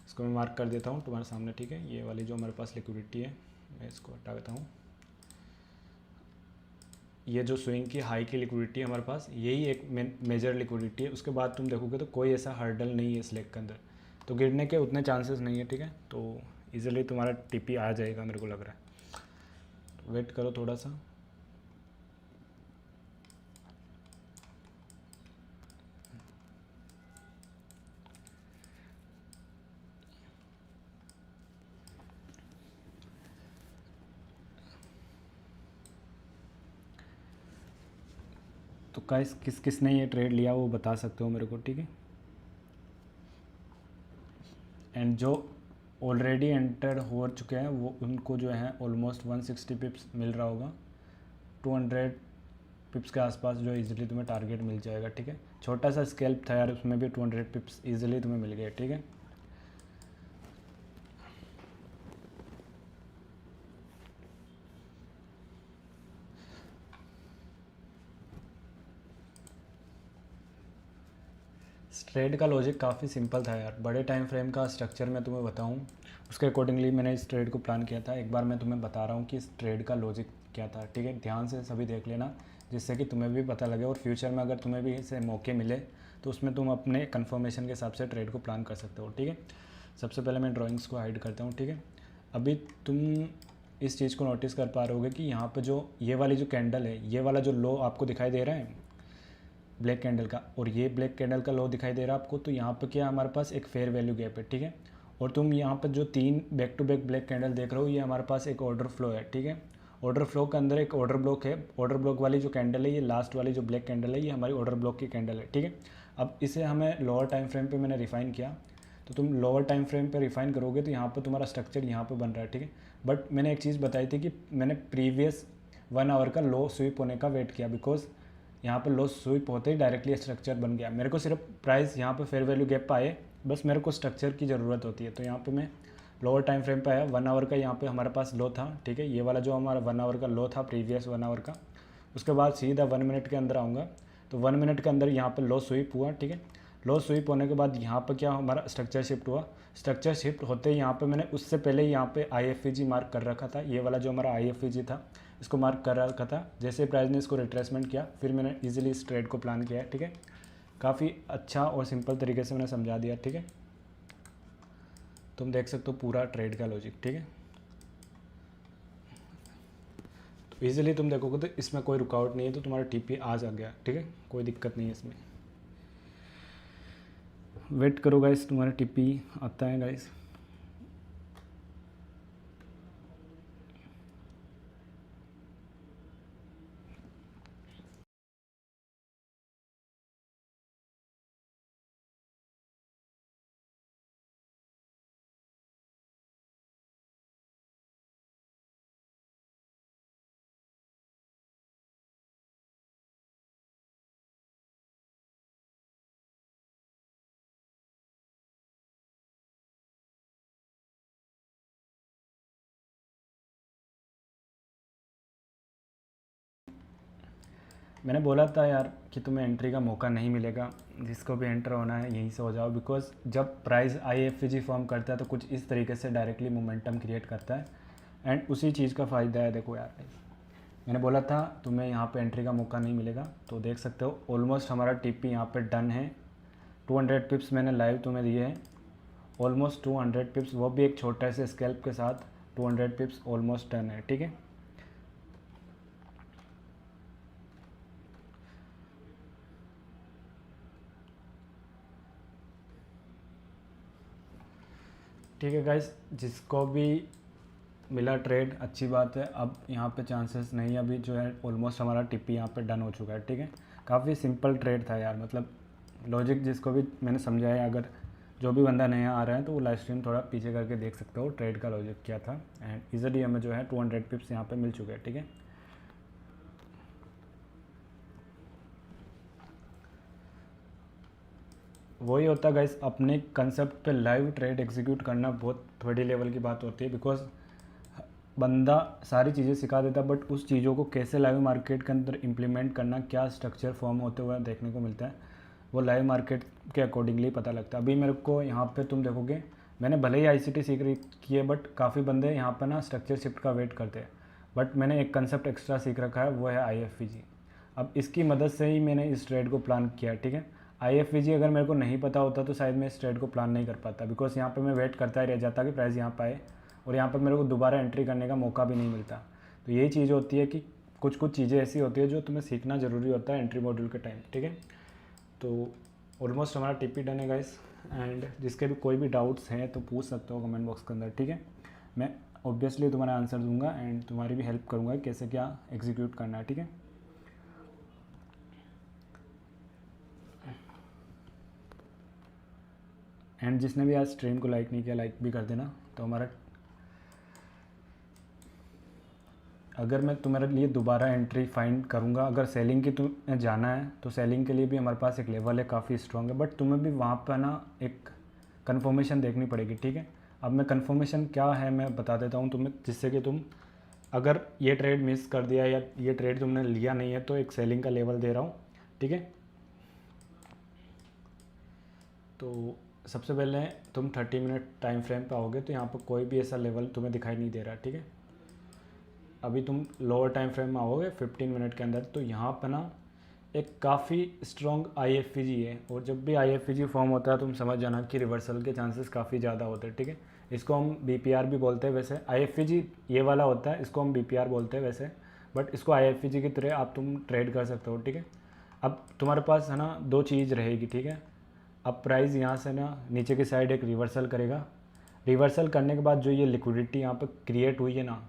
इसको मैं मार्क कर देता हूँ तुम्हारे सामने, ठीक है। ये वाली जो हमारे पास लिक्विडिटी है, मैं इसको हटा देता हूँ। ये जो स्विंग की हाई की लिक्विडिटी है हमारे पास, यही एक मेजर लिक्विडिटी है। उसके बाद तुम देखोगे तो कोई ऐसा हर्डल नहीं है इस लेग के अंदर, तो गिरने के उतने चांसेस नहीं है, ठीक है। तो इजीली तुम्हारा TP आ जाएगा मेरे को लग रहा है। तो वेट करो थोड़ा सा। तो गाइस किस किसने ये ट्रेड लिया वो बता सकते हो मेरे को, ठीक है। एंड जो ऑलरेडी एंटर हो चुके हैं वो उनको जो है ऑलमोस्ट 160 पिप्स मिल रहा होगा, 200 पिप्स के आसपास जो इजीली तुम्हें टारगेट मिल जाएगा, ठीक है। छोटा सा स्केल्प था यार, उसमें भी 200 पिप्स इजीली तुम्हें मिल गए, ठीक है। ट्रेड का लॉजिक काफ़ी सिंपल था यार। बड़े टाइम फ्रेम का स्ट्रक्चर मैं तुम्हें बताऊं, उसके अकॉर्डिंगली मैंने इस ट्रेड को प्लान किया था। एक बार मैं तुम्हें बता रहा हूँ कि इस ट्रेड का लॉजिक क्या था, ठीक है। ध्यान से सभी देख लेना, जिससे कि तुम्हें भी पता लगे और फ्यूचर में अगर तुम्हें भी इसे मौके मिले तो उसमें तुम अपने कन्फर्मेशन के हिसाब से ट्रेड को प्लान कर सकते हो, ठीक है। सबसे पहले मैं ड्राइंग्स को हाइड करता हूँ, ठीक है। अभी तुम इस चीज़ को नोटिस कर पा रहे होगे कि यहाँ पर जो ये वाली जो कैंडल है, ये वाला जो लो आपको दिखाई दे रहा है ब्लैक कैंडल का, और ये ब्लैक कैंडल का लो दिखाई दे रहा है आपको, तो यहाँ पे क्या हमारे पास एक फेयर वैल्यू गैप है, ठीक है। और तुम यहाँ पर जो 3 back to back black candle देख रहे हो, ये हमारे पास एक ऑर्डर फ्लो है, ठीक है। ऑर्डर फ्लो के अंदर एक ऑर्डर ब्लॉक है। ऑर्डर ब्लॉक वाली जो कैंडल है, ये लास्ट वाली जो ब्लैक कैंडल है, ये हमारी ऑर्डर ब्लॉक की कैंडल है, ठीक है। अब इसे हमें लोअर टाइम फ्रेम पर मैंने रिफाइन किया, तो तुम लोअर टाइम फ्रेम पर रिफाइन करोगे तो यहाँ पर तुम्हारा स्ट्रक्चर यहाँ पर बन रहा है, ठीक है। बट मैंने एक चीज़ बताई थी कि मैंने प्रीवियस 1 आवर का लो स्वीप होने का वेट किया, बिकॉज यहाँ पर लॉस स्वीप होते ही डायरेक्टली स्ट्रक्चर बन गया। मेरे को सिर्फ प्राइस यहाँ पे फेयर वैल्यू गैप पे आए, बस मेरे को स्ट्रक्चर की ज़रूरत होती है। तो यहाँ पे मैं लोअर टाइम फ्रेम पे आया, 1 आवर का यहाँ पे हमारे पास लो था, ठीक है। ये वाला जो हमारा 1 आवर का लो था, प्रीवियस 1 आवर का, उसके बाद सीधा 1 मिनट के अंदर आऊँगा। तो 1 मिनट के अंदर यहाँ पर लो स्वीप हुआ, ठीक है। लो स्वीप होने के बाद यहाँ पर क्या हमारा स्ट्रक्चर शिफ्ट हुआ। स्ट्रक्चर शिफ्ट होते ही यहाँ पर मैंने उससे पहले यहाँ पर IFEG मार्क कर रखा था। ये वाला जो हमारा IFEG था, इसको मार्क कर रखा था। जैसे प्राइस ने इसको रिट्रेसमेंट किया, फिर मैंने इजीली इस ट्रेड को प्लान किया है, ठीक है। काफ़ी अच्छा और सिंपल तरीके से मैंने समझा दिया, ठीक है। तुम देख सकते हो पूरा ट्रेड का लॉजिक, ठीक है। तो इजीली तुम देखोगे तो इसमें कोई रुकावट नहीं है, तो तुम्हारा TP आज आ गया, ठीक है। कोई दिक्कत नहीं है इसमें। वेट करो गाइस, तुम्हारा TP आता है गाइस। मैंने बोला था यार कि तुम्हें एंट्री का मौका नहीं मिलेगा, जिसको भी एंटर होना है यहीं से हो जाओ, बिकॉज जब प्राइस IFEG फॉर्म करता है तो कुछ इस तरीके से डायरेक्टली मोमेंटम क्रिएट करता है, एंड उसी चीज़ का फ़ायदा है। देखो यार, मैंने बोला था तुम्हें यहाँ पे एंट्री का मौका नहीं मिलेगा, तो देख सकते हो ऑलमोस्ट हमारा TP यहाँ पे डन है। 200 पिप्स मैंने लाइव तुम्हें दिए हैं, ऑलमोस्ट 200 पिप्स, वो भी एक छोटे से स्कैल्प के साथ 200 पिप्स ऑलमोस्ट डन है, ठीक है। ठीक है गाइस, जिसको भी मिला ट्रेड अच्छी बात है। अब यहाँ पे चांसेस नहीं है, अभी जो है ऑलमोस्ट हमारा TP यहाँ पे डन हो चुका है, ठीक है। काफ़ी सिंपल ट्रेड था यार, मतलब लॉजिक जिसको भी मैंने समझाया, अगर जो भी बंदा नया आ रहा है तो वो लाइव स्ट्रीम थोड़ा पीछे करके देख सकते हो ट्रेड का लॉजिक क्या था। एंड ईजिली हमें जो है 200 पिप्स यहाँ पे मिल चुके हैं, ठीक है। वही होता गाइस, अपने कंसेप्ट पे लाइव ट्रेड एग्जीक्यूट करना बहुत थोड़ी लेवल की बात होती है, बिकॉज बंदा सारी चीज़ें सिखा देता है, बट उस चीज़ों को कैसे लाइव मार्केट के अंदर इम्प्लीमेंट करना, क्या स्ट्रक्चर फॉर्म होते हुए देखने को मिलता है, वो लाइव मार्केट के अकॉर्डिंगली पता लगता है। अभी मेरे को यहाँ पे तुम देखोगे, मैंने भले ही ICT सीख रही की है, बट काफ़ी बंदे यहाँ पर ना स्ट्रक्चर शिफ्ट का वेट करते हैं, बट मैंने एक कंसेप्ट एक्स्ट्रा सीख रखा है, वो है IFEG। अब इसकी मदद से ही मैंने इस ट्रेड को प्लान किया, ठीक है। IFEG अगर मेरे को नहीं पता होता तो शायद मैं इस ट्रेड को प्लान नहीं कर पाता, बिकॉज यहाँ पे मैं वेट करता ही रह जाता कि प्राइस यहाँ पर आए, और यहाँ पर मेरे को दोबारा एंट्री करने का मौका भी नहीं मिलता। तो यही चीज़ होती है कि कुछ कुछ चीज़ें ऐसी होती है जो तुम्हें सीखना ज़रूरी होता है एंट्री मॉड्यूल के टाइम, ठीक है। तो ऑलमोस्ट हमारा TP डन है गाइस, एंड जिसके भी कोई भी डाउट्स हैं तो पूछ सकते हो कमेंट बॉक्स के अंदर, ठीक है। मैं ऑब्वियसली तुम्हारा आंसर दूंगा एंड तुम्हारी भी हेल्प करूँगा कैसे क्या एग्जीक्यूट करना है, ठीक है। एंड जिसने भी आज स्ट्रीम को लाइक नहीं किया लाइक भी कर देना। तो हमारा अगर मैं तुम्हारे लिए दोबारा एंट्री फाइंड करूँगा, अगर सेलिंग की तुम्हें जाना है तो सेलिंग के लिए भी हमारे पास एक लेवल है काफ़ी स्ट्रॉन्ग है, बट तुम्हें भी वहाँ पर ना एक कंफर्मेशन देखनी पड़ेगी, ठीक है। अब मैं कंफर्मेशन क्या है मैं बता देता हूँ तुम्हें, जिससे कि तुम अगर ये ट्रेड मिस कर दिया या ये ट्रेड तुमने लिया नहीं है तो एक सेलिंग का लेवल दे रहा हूँ, ठीक है। तो सबसे पहले तुम 30 मिनट टाइम फ्रेम पे आओगे तो यहाँ पर कोई भी ऐसा लेवल तुम्हें दिखाई नहीं दे रहा, ठीक है। अभी तुम लोअर टाइम फ्रेम में आओगे 15 मिनट के अंदर, तो यहाँ पर ना एक काफ़ी स्ट्रॉन्ग IFVG है, और जब भी IFVG फॉर्म होता है तुम समझ जाना कि रिवर्सल के चांसेस काफ़ी ज़्यादा होते हैं, ठीक है। इसको हम BPR भी बोलते हैं वैसे, IFVG ये वाला होता है, इसको हम BPR बोलते हैं वैसे, बट इसको IFVG की तरह आप तुम ट्रेड कर सकते हो, ठीक है। अब तुम्हारे पास है ना दो चीज़ रहेगी, ठीक है। अब प्राइस यहाँ से ना नीचे की साइड एक रिवर्सल करेगा, रिवर्सल करने के बाद जो ये लिक्विडिटी यहाँ पर क्रिएट हुई है ना,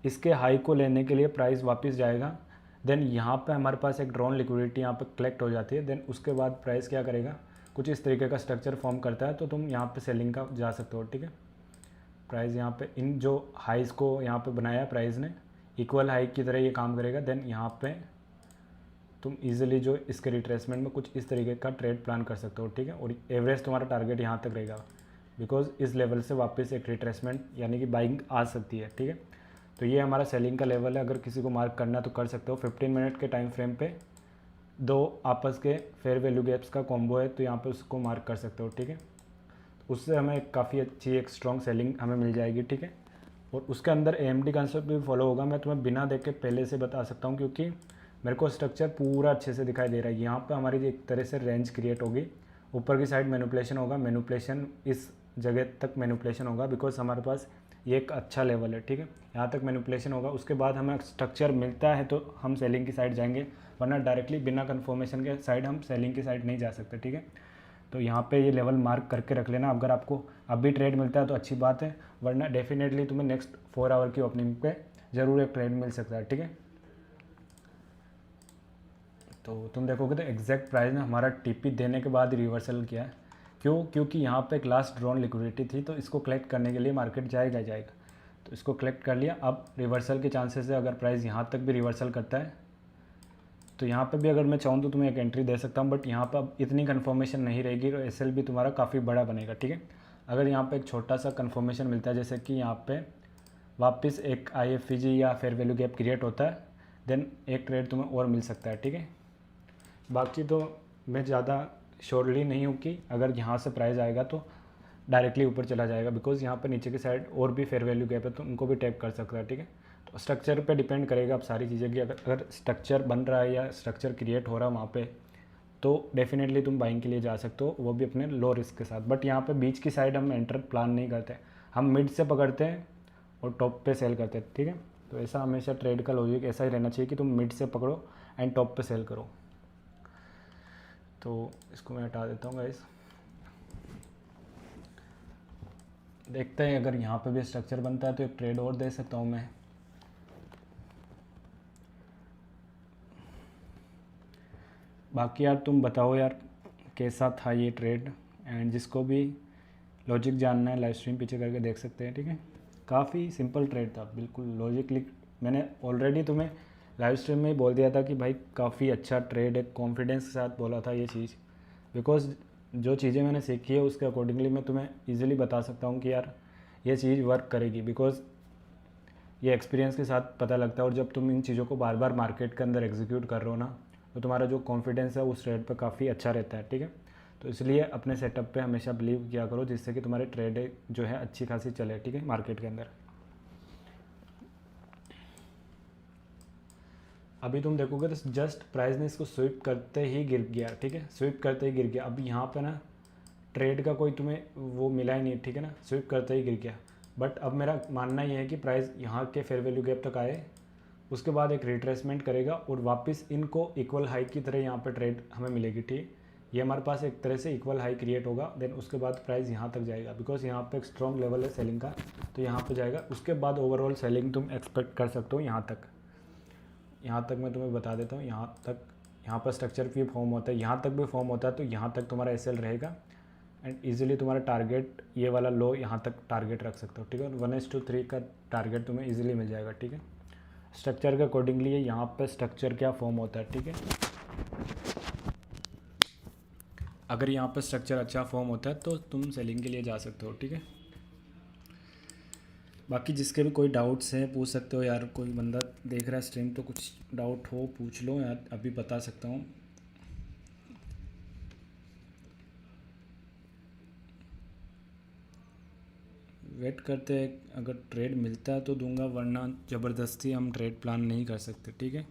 इसके हाई को लेने के लिए प्राइस वापस जाएगा, देन यहाँ पे हमारे पास एक ड्रॉन लिक्विडिटी यहाँ पे कलेक्ट हो जाती है, देन उसके बाद प्राइस क्या करेगा, कुछ इस तरीके का स्ट्रक्चर फॉर्म करता है, तो तुम यहाँ पे सेलिंग का जा सकते हो, ठीक है। प्राइस यहाँ पे इन जो हाइज़ को यहाँ पे बनाया प्राइस ने इक्वल हाई की तरह ये काम करेगा, देन यहाँ पे तुम इजीली जो इसके रिट्रेसमेंट में कुछ इस तरीके का ट्रेड प्लान कर सकते हो, ठीक है। और एवरेज तुम्हारा टारगेट यहाँ तक रहेगा, बिकॉज इस लेवल से वापस एक रिट्रेसमेंट यानी कि बाइंग आ सकती है, ठीक है। तो ये हमारा सेलिंग का लेवल है, अगर किसी को मार्क करना तो कर सकते हो। 15 मिनट के टाइम फ्रेम पे दो आपस के फेयर वैल्यू गैप्स का कॉम्बो है, तो यहाँ पे उसको मार्क कर सकते हो, ठीक है। उससे हमें काफ़ी अच्छी एक स्ट्रॉन्ग सेलिंग हमें मिल जाएगी, ठीक है। और उसके अंदर AMD कंसेप्ट भी फॉलो होगा, मैं तुम्हें बिना देख के पहले से बता सकता हूँ, क्योंकि मेरे को स्ट्रक्चर पूरा अच्छे से दिखाई दे रहा है। यहाँ पर हमारी एक तरह से रेंज क्रिएट होगी, ऊपर की साइड मैनिपुलेशन होगा, मैनिपुलेशन इस जगह तक मैनिपुलेशन होगा, बिकॉज हमारे पास ये एक अच्छा लेवल है, ठीक है। यहाँ तक मैनिपुलेशन होगा, उसके बाद हमें स्ट्रक्चर मिलता है तो हम सेलिंग की साइड जाएंगे, वरना डायरेक्टली बिना कन्फर्मेशन के साइड हम सेलिंग की साइड नहीं जा सकते, ठीक है। तो यहाँ पे ये लेवल मार्क करके रख लेना, अगर आपको अभी ट्रेड मिलता है तो अच्छी बात है, वरना डेफिनेटली तुम्हें नेक्स्ट 4 आवर की ओपनिंग पे ज़रूर एक ट्रेड मिल सकता है, ठीक है। तो तुम देखोगे तो एग्जैक्ट प्राइस ने हमारा TP देने के बाद रिवर्सल किया है, क्यों, क्योंकि यहाँ पे एक लास्ट ड्रॉन लिक्विडिटी थी, तो इसको कलेक्ट करने के लिए मार्केट जाएगा जाएगा, तो इसको कलेक्ट कर लिया। अब रिवर्सल के चांसेस है, अगर प्राइस यहाँ तक भी रिवर्सल करता है तो यहाँ पे भी अगर मैं चाहूँ तो तुम्हें एक एंट्री दे सकता हूँ, बट यहाँ पर अब इतनी कन्फर्मेशन नहीं रहेगी, तो SL भी तुम्हारा काफ़ी बड़ा बनेगा, ठीक है। अगर यहाँ पे एक छोटा सा कन्फर्मेशन मिलता है, जैसे कि यहाँ पे वापस एक IFVG या फेयर वैल्यू गैप क्रिएट होता है, देन एक ट्रेड तुम्हें और मिल सकता है, ठीक है। बाकी तो मैं ज़्यादा श्योरली नहीं हूँ कि अगर यहाँ से प्राइस आएगा तो डायरेक्टली ऊपर चला जाएगा, बिकॉज यहाँ पर नीचे की साइड और भी फेयर वैल्यू गैप है, तो उनको भी टैप कर सकता है, ठीक है। तो स्ट्रक्चर पे डिपेंड करेगा अब सारी चीज़ें कि अगर स्ट्रक्चर बन रहा है या स्ट्रक्चर क्रिएट हो रहा है वहाँ पे, तो डेफिनेटली तुम बाइंग के लिए जा सकते हो, वो भी अपने लो रिस्क के साथ। बट यहाँ पे बीच की साइड हम एंटर प्लान नहीं करते, हम मिड से पकड़ते हैं और टॉप पे सेल करते हैं, ठीक है। तो ऐसा हमेशा ट्रेड का लॉजिक ऐसा ही रहना चाहिए कि तुम मिड से पकड़ो एंड टॉप पे सेल करो। तो इसको मैं हटा देता हूँ गाइस, देखते हैं अगर यहाँ पे भी स्ट्रक्चर बनता है तो एक ट्रेड और दे सकता हूँ मैं। बाकी यार तुम बताओ यार कैसा था ये ट्रेड, एंड जिसको भी लॉजिक जानना है लाइव स्ट्रीम पीछे करके देख सकते हैं, ठीक है। काफ़ी सिंपल ट्रेड था, बिल्कुल लॉजिकली मैंने ऑलरेडी तुम्हें लाइव स्ट्रीम में ही बोल दिया था कि भाई काफ़ी अच्छा ट्रेड है, कॉन्फिडेंस के साथ बोला था ये चीज़, बिकॉज जो चीज़ें मैंने सीखी है उसके अकॉर्डिंगली मैं तुम्हें ईजिली बता सकता हूँ कि यार ये चीज़ वर्क करेगी, बिकॉज ये एक्सपीरियंस के साथ पता लगता है। और जब तुम इन चीज़ों को बार बार मार्केट के अंदर एग्जीक्यूट कर रहे हो ना, तो तुम्हारा जो कॉन्फिडेंस है उस ट्रेड पे काफ़ी अच्छा रहता है, ठीक है। तो इसलिए अपने सेटअप पे हमेशा बिलीव किया करो, जिससे कि तुम्हारे ट्रेड जो है अच्छी खासी चले, ठीक है, मार्केट के अंदर। अभी तुम देखोगे तो जस्ट प्राइस ने इसको स्विप करते ही गिर गया, ठीक है, स्विप करते ही गिर गया। अब यहाँ पे ना ट्रेड का कोई तुम्हें वो मिला ही नहीं, ठीक है ना, स्विप करते ही गिर गया। बट अब मेरा मानना ये है कि प्राइस यहाँ के फेयर वैल्यू गैप तक आए, उसके बाद एक रिट्रेसमेंट करेगा और वापस इनको इक्वल हाई की तरह यहाँ पे ट्रेड हमें मिलेगी, ठीक। ये हमारे पास एक तरह से इक्वल हाई क्रिएट होगा, देन उसके बाद प्राइस यहाँ तक जाएगा, बिकॉज यहाँ पे एक स्ट्रॉन्ग लेवल है सेलिंग का, तो यहाँ पे जाएगा। उसके बाद ओवरऑल सेलिंग तुम एक्सपेक्ट कर सकते हो यहाँ तक। यहाँ तक मैं तुम्हें बता देता हूँ, यहाँ तक यहाँ पर स्ट्रक्चर भी फॉर्म होता है, यहाँ तक भी फॉर्म होता है, तो यहाँ तक तुम्हारा SL रहेगा, एंड इजीली तुम्हारा टारगेट ये वाला लो यहाँ तक टारगेट रख सकते हो, ठीक है। 1:3 का टारगेट तुम्हें इजीली मिल जाएगा, ठीक है। स्ट्रक्चर के अकॉर्डिंगली यहाँ पे स्ट्रक्चर क्या फॉर्म होता है, ठीक है। अगर यहाँ पे स्ट्रक्चर अच्छा फॉर्म होता है तो तुम सेलिंग के लिए जा सकते हो, ठीक है। बाकी जिसके भी कोई डाउट्स हैं पूछ सकते हो यार, कोई बंदा देख रहा है स्ट्रीम तो कुछ डाउट हो पूछ लो यार, अभी बता सकता हूँ। वेट करते हैं, अगर ट्रेड मिलता है तो दूंगा, वरना ज़बरदस्ती हम ट्रेड प्लान नहीं कर सकते, ठीक है।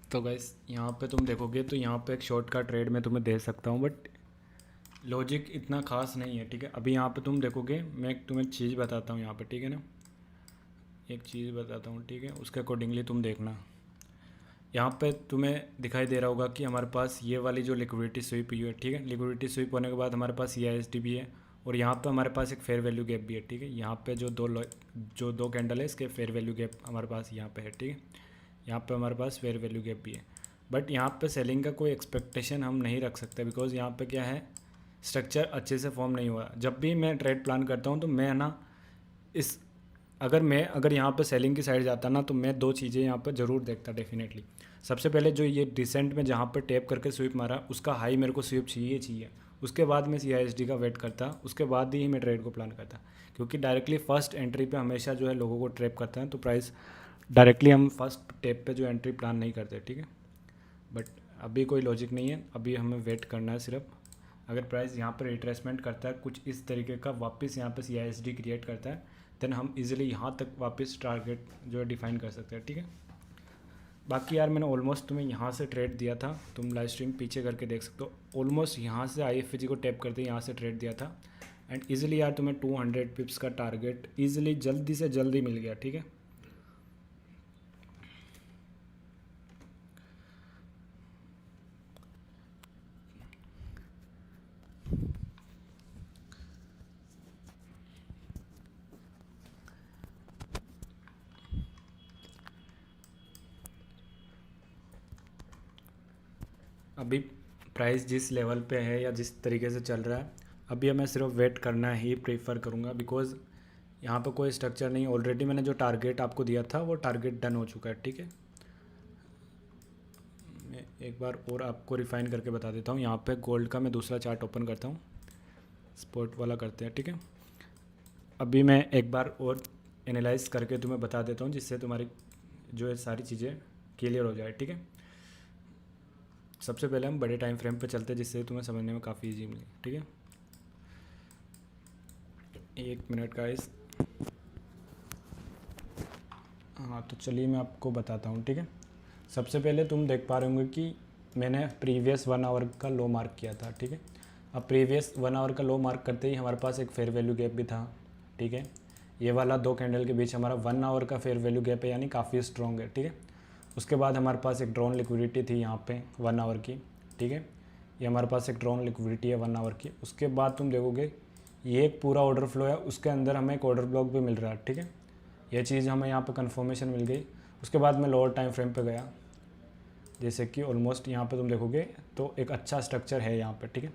तो गाइस यहाँ पे तुम देखोगे तो यहाँ पे एक शॉर्ट का ट्रेड मैं तुम्हें दे सकता हूँ, बट लॉजिक इतना खास नहीं है, ठीक है। अभी यहाँ पे तुम देखोगे, मैं एक तुम्हें चीज़ बताता हूँ यहाँ पे, ठीक है ना। एक चीज़ बताता हूँ, ठीक है, उसके अकॉर्डिंगली तुम देखना। यहाँ पे तुम्हें दिखाई दे रहा होगा कि हमारे पास ये वाली जो लिक्विडिटी स्वीप हुई है, ठीक है। लिक्विडिटी स्वीप होने के बाद हमारे पास EISD भी है, और यहाँ पे हमारे पास एक फेयर वैल्यू गैप भी है, ठीक है। यहाँ पे जो दो कैंडल है इसके फेयर वैल्यू गैप हमारे पास यहाँ पे है, ठीक है। यहाँ पे हमारे पास फेयर वैल्यू गैप भी है, बट यहाँ पे सेलिंग का कोई एक्सपेक्टेशन हम नहीं रख सकते, बिकॉज यहाँ पे क्या है, स्ट्रक्चर अच्छे से फॉर्म नहीं हुआ। जब भी मैं ट्रेड प्लान करता हूँ तो मैं ना इस अगर यहाँ पे सेलिंग की साइड जाता ना, तो मैं दो चीज़ें यहाँ पर ज़रूर देखता डेफिनेटली। सबसे पहले जो ये डिसेंट में जहाँ पे टैप करके स्वीप मारा, उसका हाई मेरे को स्वीप चाहिए। उसके बाद मैं CISD का वेट करता, उसके बाद ही मैं ट्रेड को प्लान करता, क्योंकि डायरेक्टली फर्स्ट एंट्री पे हमेशा जो है लोगों को ट्रैप करता है, तो प्राइस डायरेक्टली हम फर्स्ट टैप पे जो एंट्री प्लान नहीं करते, ठीक है। बट अभी कोई लॉजिक नहीं है, अभी हमें वेट करना है सिर्फ। अगर प्राइस यहाँ पर रिट्रेसमेंट करता है कुछ इस तरीके का, वापस यहाँ पर CISD क्रिएट करता है, देन हम इजीली यहाँ तक वापस टारगेट जो है डिफाइन कर सकते हैं, ठीक है। बाकी यार मैंने ऑलमोस्ट तुम्हें यहाँ से ट्रेड दिया था, तुम लाइव स्ट्रीम पीछे करके देख सकते हो। ऑलमोस्ट यहाँ से IFG को टैप करते यहाँ से ट्रेड दिया था, एंड इजीली यार तुम्हें 200 पिप्स का टारगेट इजीली जल्दी से जल्दी मिल गया, ठीक है। अभी प्राइस जिस लेवल पे है या जिस तरीके से चल रहा है, अभी मैं सिर्फ वेट करना ही प्रेफर करूँगा, बिकॉज़ यहाँ पे कोई स्ट्रक्चर नहीं। ऑलरेडी मैंने जो टारगेट आपको दिया था वो टारगेट डन हो चुका है, ठीक है। मैं एक बार और आपको रिफ़ाइन करके बता देता हूँ। यहाँ पे गोल्ड का मैं दूसरा चार्ट ओपन करता हूँ, स्पॉट वाला करते हैं, ठीक है। अभी मैं एक बार और एनालाइज करके तुम्हें बता देता हूँ, जिससे तुम्हारी जो है सारी चीज़ें क्लियर हो जाए, ठीक है। सबसे पहले हम बड़े टाइम फ्रेम पे चलते हैं, जिससे तुम्हें समझने में काफ़ी ईजी मिले, ठीक है। 1 मिनट का इस हाँ, तो चलिए मैं आपको बताता हूँ, ठीक है। सबसे पहले तुम देख पा रहे होंगे कि मैंने प्रीवियस 1 आवर का लो मार्क किया था, ठीक है। अब प्रीवियस 1 आवर का लो मार्क करते ही हमारे पास एक फेयर वैल्यू गैप भी था, ठीक है। ये वाला 2 कैंडल के बीच हमारा 1 आवर का फेयर वैल्यू गैप है, यानी काफ़ी स्ट्रॉन्ग है, ठीक है। उसके बाद हमारे पास एक ड्रॉन लिक्विडिटी थी यहाँ पे 1 आवर की, ठीक है। ये हमारे पास एक ड्रॉन लिक्विडिटी है 1 आवर की। उसके बाद तुम देखोगे ये एक पूरा ऑर्डर फ्लो है, उसके अंदर हमें एक ऑर्डर ब्लॉक भी मिल रहा है, ठीक है। ये चीज़ हमें यहाँ पे कंफर्मेशन मिल गई। उसके बाद मैं लोअर टाइम फ्रेम पे गया, जैसे कि ऑलमोस्ट यहाँ पे तुम देखोगे तो एक अच्छा स्ट्रक्चर है यहाँ पे, ठीक है।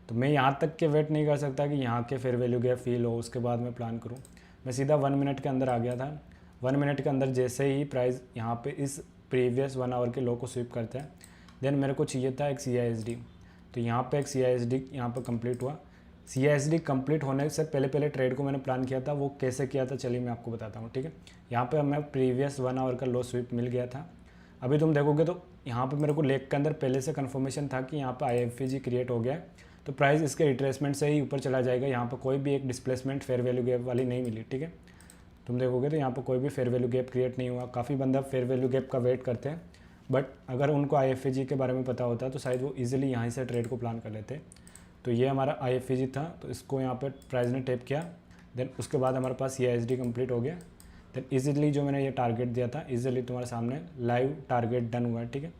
तो मैं यहाँ तक के वेट नहीं कर सकता कि यहाँ के फेयर वैल्यू गैप फील हो उसके बाद मैं प्लान करूँ। मैं सीधा 1 मिनट के अंदर आ गया था। 1 मिनट के अंदर जैसे ही प्राइस यहाँ पे इस प्रीवियस 1 आवर के लो को स्वीप करता है, देन मेरे को चाहिए था एक CISD। तो यहाँ पे एक CISD यहाँ पे कंप्लीट हुआ। CISD कंप्लीट होने से पहले पहले ट्रेड को मैंने प्लान किया था, वो कैसे किया था चलिए मैं आपको बताता हूँ, ठीक है। यहाँ पे हमें प्रीवियस 1 आवर का लो स्वीप मिल गया था। अभी तुम देखोगे तो यहाँ पे मेरे को लेग के अंदर पहले से कन्फर्मेशन था कि यहाँ पे IFVG क्रिएट हो गया है, तो प्राइस इसके रिट्रेसमेंट से ही ऊपर चला जाएगा। यहाँ पर कोई भी एक डिस्प्लेसमेंट फेयर वैल्यू गैप वाली नहीं मिली, ठीक है। तुम देखोगे तो यहाँ पर कोई भी फेयर वैल्यू गैप क्रिएट नहीं हुआ। काफ़ी बंदा फेयर वैल्यू गैप का वेट करते हैं, बट अगर उनको IFVG के बारे में पता होता तो शायद वो ईजिली यहाँ से ट्रेड को प्लान कर लेते। तो ये हमारा IFVG था, तो इसको यहाँ पर प्राइस ने टैप किया, देन उसके बाद हमारे पास CISD कंप्लीट हो गया। देन ईजिली जो मैंने ये टारगेट दिया था, ईजिली तुम्हारे सामने लाइव टारगेट डन हुआ है, ठीक है।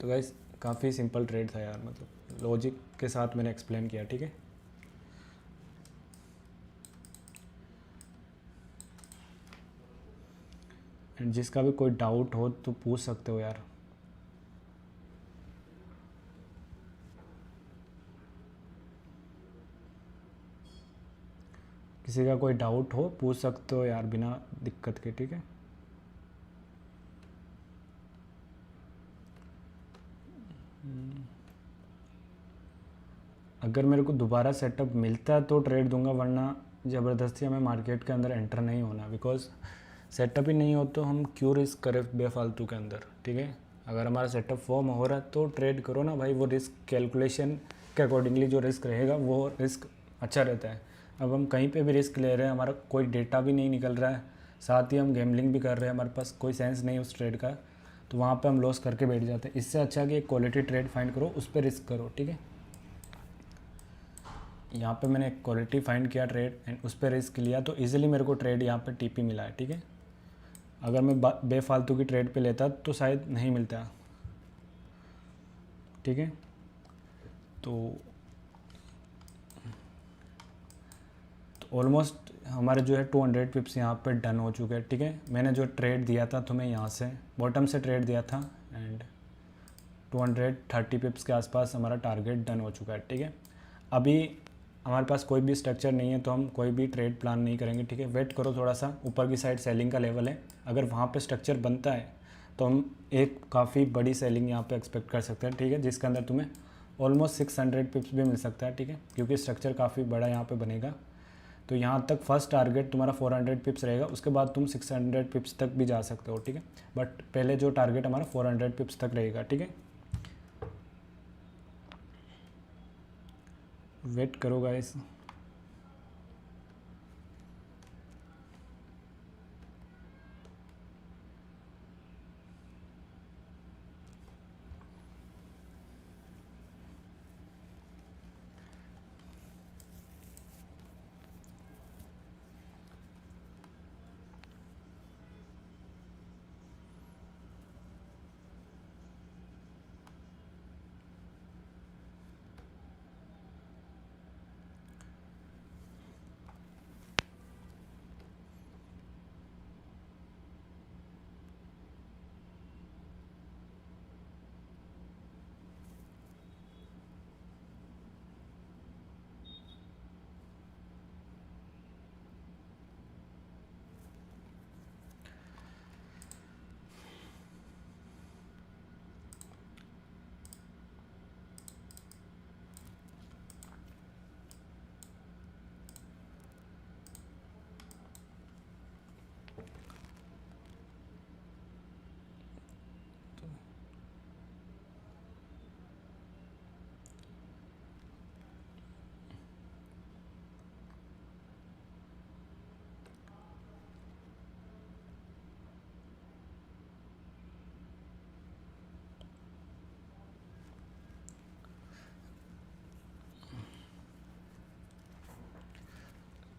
तो गाइस काफ़ी सिंपल ट्रेड था यार, मतलब लॉजिक के साथ मैंने एक्सप्लेन किया, ठीक है। एंड जिसका भी कोई डाउट हो तो पूछ सकते हो यार। किसी का कोई डाउट हो पूछ सकते हो यार बिना दिक्कत के, ठीक है। अगर मेरे को दोबारा सेटअप मिलता है तो ट्रेड दूंगा, वरना ज़बरदस्ती हमें मार्केट के अंदर एंटर नहीं होना, बिकॉज सेटअप ही नहीं हो तो हम क्यों रिस्क करें बेफालतू के अंदर, ठीक है। अगर हमारा सेटअप फॉर्म हो रहा है तो ट्रेड करो ना भाई, वो रिस्क कैलकुलेशन के अकॉर्डिंगली जो रिस्क रहेगा वो रिस्क अच्छा रहता है। अब हम कहीं पे भी रिस्क ले रहे हैं, हमारा कोई डेटा भी नहीं निकल रहा है, साथ ही हम गैम्बलिंग भी कर रहे हैं, हमारे पास कोई सेंस नहीं उस ट्रेड का, तो वहाँ पे हम लॉस करके बैठ जाते हैं। इससे अच्छा कि एक क्वालिटी ट्रेड फाइंड करो, उस पर रिस्क करो, ठीक है। यहाँ पे मैंने क्वालिटी फाइंड किया ट्रेड एंड उस पर रिस्क लिया, तो इजीली मेरे को ट्रेड यहाँ पे TP मिला है, ठीक है। अगर मैं बेफालतू की ट्रेड पे लेता तो शायद नहीं मिलता, ठीक है। तो ऑलमोस्ट हमारे जो है 200 पिप्स यहाँ पे डन हो चुके हैं, ठीक है। मैंने जो ट्रेड दिया था तुम्हें यहाँ से बॉटम से ट्रेड दिया था एंड 230 पिप्स के आसपास हमारा टारगेट डन हो चुका है, ठीक है। अभी हमारे पास कोई भी स्ट्रक्चर नहीं है तो हम कोई भी ट्रेड प्लान नहीं करेंगे, ठीक है। वेट करो थोड़ा सा, ऊपर की साइड सेलिंग का लेवल है, अगर वहाँ पे स्ट्रक्चर बनता है तो हम एक काफ़ी बड़ी सेलिंग यहाँ पे एक्सपेक्ट कर सकते हैं, ठीक है, जिसके अंदर तुम्हें ऑलमोस्ट 600 पिप्स भी मिल सकता है, ठीक है, क्योंकि स्ट्रक्चर काफ़ी बड़ा यहाँ पे बनेगा। तो यहाँ तक फर्स्ट टारगेट तुम्हारा 400 पिप्स रहेगा, उसके बाद तुम 600 पिप्स तक भी जा सकते हो, ठीक है। बट पहले जो टारगेट हमारा 400 पिप्स तक रहेगा, ठीक है। वेट करो गाइस।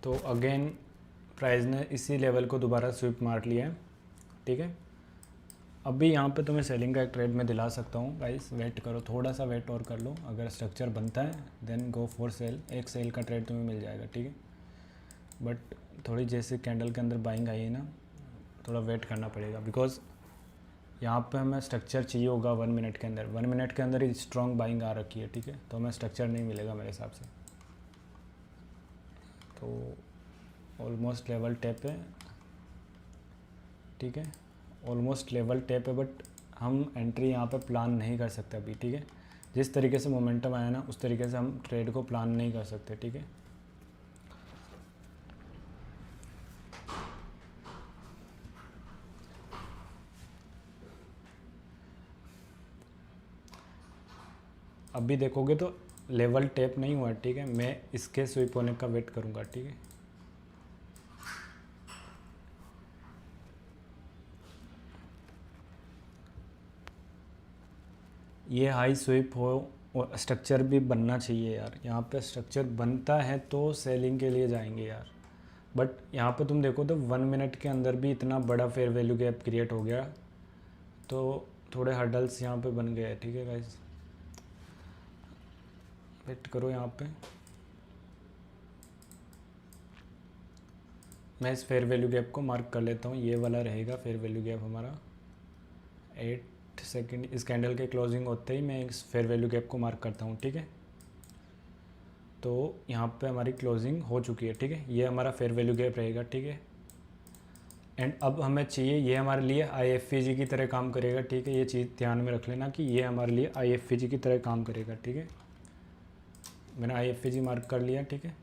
तो अगेन प्राइस ने इसी लेवल को दोबारा स्वीप मार लिया है, ठीक है। अभी यहाँ पे तुम्हें सेलिंग का एक ट्रेड में दिला सकता हूँ गाइस, वेट करो थोड़ा सा, वेट और कर लो, अगर स्ट्रक्चर बनता है देन गो फॉर सेल, एक सेल का ट्रेड तुम्हें मिल जाएगा, ठीक है। बट थोड़ी जैसे कैंडल के अंदर बाइंग आई है ना, थोड़ा वेट करना पड़ेगा, बिकॉज यहाँ पे हमें स्ट्रक्चर चाहिए होगा 1 मिनट के अंदर, 1 मिनट के अंदर ही स्ट्रॉन्ग बाइंग आ रखी है, ठीक है, तो हमें स्ट्रक्चर नहीं मिलेगा मेरे हिसाब से। तो ऑलमोस्ट लेवल टैप है, ठीक है, ऑलमोस्ट लेवल टैप है, बट हम एंट्री यहाँ पे प्लान नहीं कर सकते अभी, ठीक है। जिस तरीके से मोमेंटम आया ना उस तरीके से हम ट्रेड को प्लान नहीं कर सकते, ठीक है। अभी देखोगे तो लेवल टैप नहीं हुआ, ठीक है, मैं इसके स्विप होने का वेट करूँगा, ठीक है। ये हाई स्विप हो और स्ट्रक्चर भी बनना चाहिए यार, यहाँ पे स्ट्रक्चर बनता है तो सेलिंग के लिए जाएंगे यार। बट यहाँ पे तुम देखो तो 1 मिनट के अंदर भी इतना बड़ा फेयर वैल्यू गैप क्रिएट हो गया, तो थोड़े हर्डल्स यहाँ पे बन गए, ठीक है गाइस। वेट करो यहाँ पे, मैं इस फेयर वैल्यू गैप को मार्क कर लेता हूँ, ये वाला रहेगा फेयर वैल्यू गैप हमारा 8 सेकंड। इस कैंडल के क्लोजिंग होते ही मैं इस फेयर वैल्यू गैप को मार्क करता हूँ, ठीक है। तो यहाँ पे हमारी क्लोजिंग हो चुकी है, ठीक है, ये हमारा फेयर वैल्यू गैप रहेगा, ठीक है। एंड अब हमें चाहिए, ये हमारे लिए IFVG की तरह काम करेगा, ठीक है, ये चीज़ ध्यान में रख लेना कि ये हमारे लिए IFVG की तरह काम करेगा, ठीक है। मैंने IFVG मार्क कर लिया, ठीक है।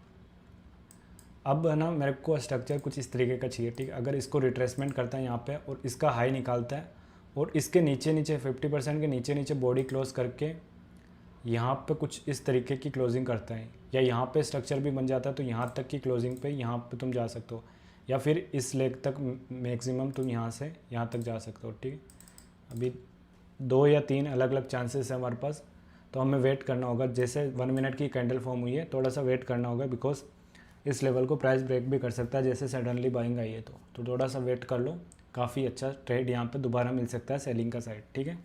अब है ना मेरे को स्ट्रक्चर कुछ इस तरीके का चाहिए, ठीक है। अगर इसको रिट्रेसमेंट करता है यहाँ पे और इसका हाई निकालता है और इसके नीचे नीचे 50% के नीचे नीचे बॉडी क्लोज करके यहाँ पे कुछ इस तरीके की क्लोजिंग करता है, या यहाँ पे स्ट्रक्चर भी बन जाता है तो यहाँ तक की क्लोजिंग पे यहाँ पे तुम जा सकते हो, या फिर इस लेग तक मैक्सिमम तुम यहाँ से यहाँ तक जा सकते हो, ठीक है। अभी 2 या 3 अलग अलग चांसेस है हमारे पास, तो हमें वेट करना होगा। जैसे 1 मिनट की कैंडल फॉर्म हुई है, थोड़ा सा वेट करना होगा, बिकॉज इस लेवल को प्राइस ब्रेक भी कर सकता है जैसे सडनली बाइंग आई है, तो थोड़ा सा वेट कर लो, काफ़ी अच्छा ट्रेड यहाँ पे दोबारा मिल सकता है सेलिंग का साइड, ठीक है।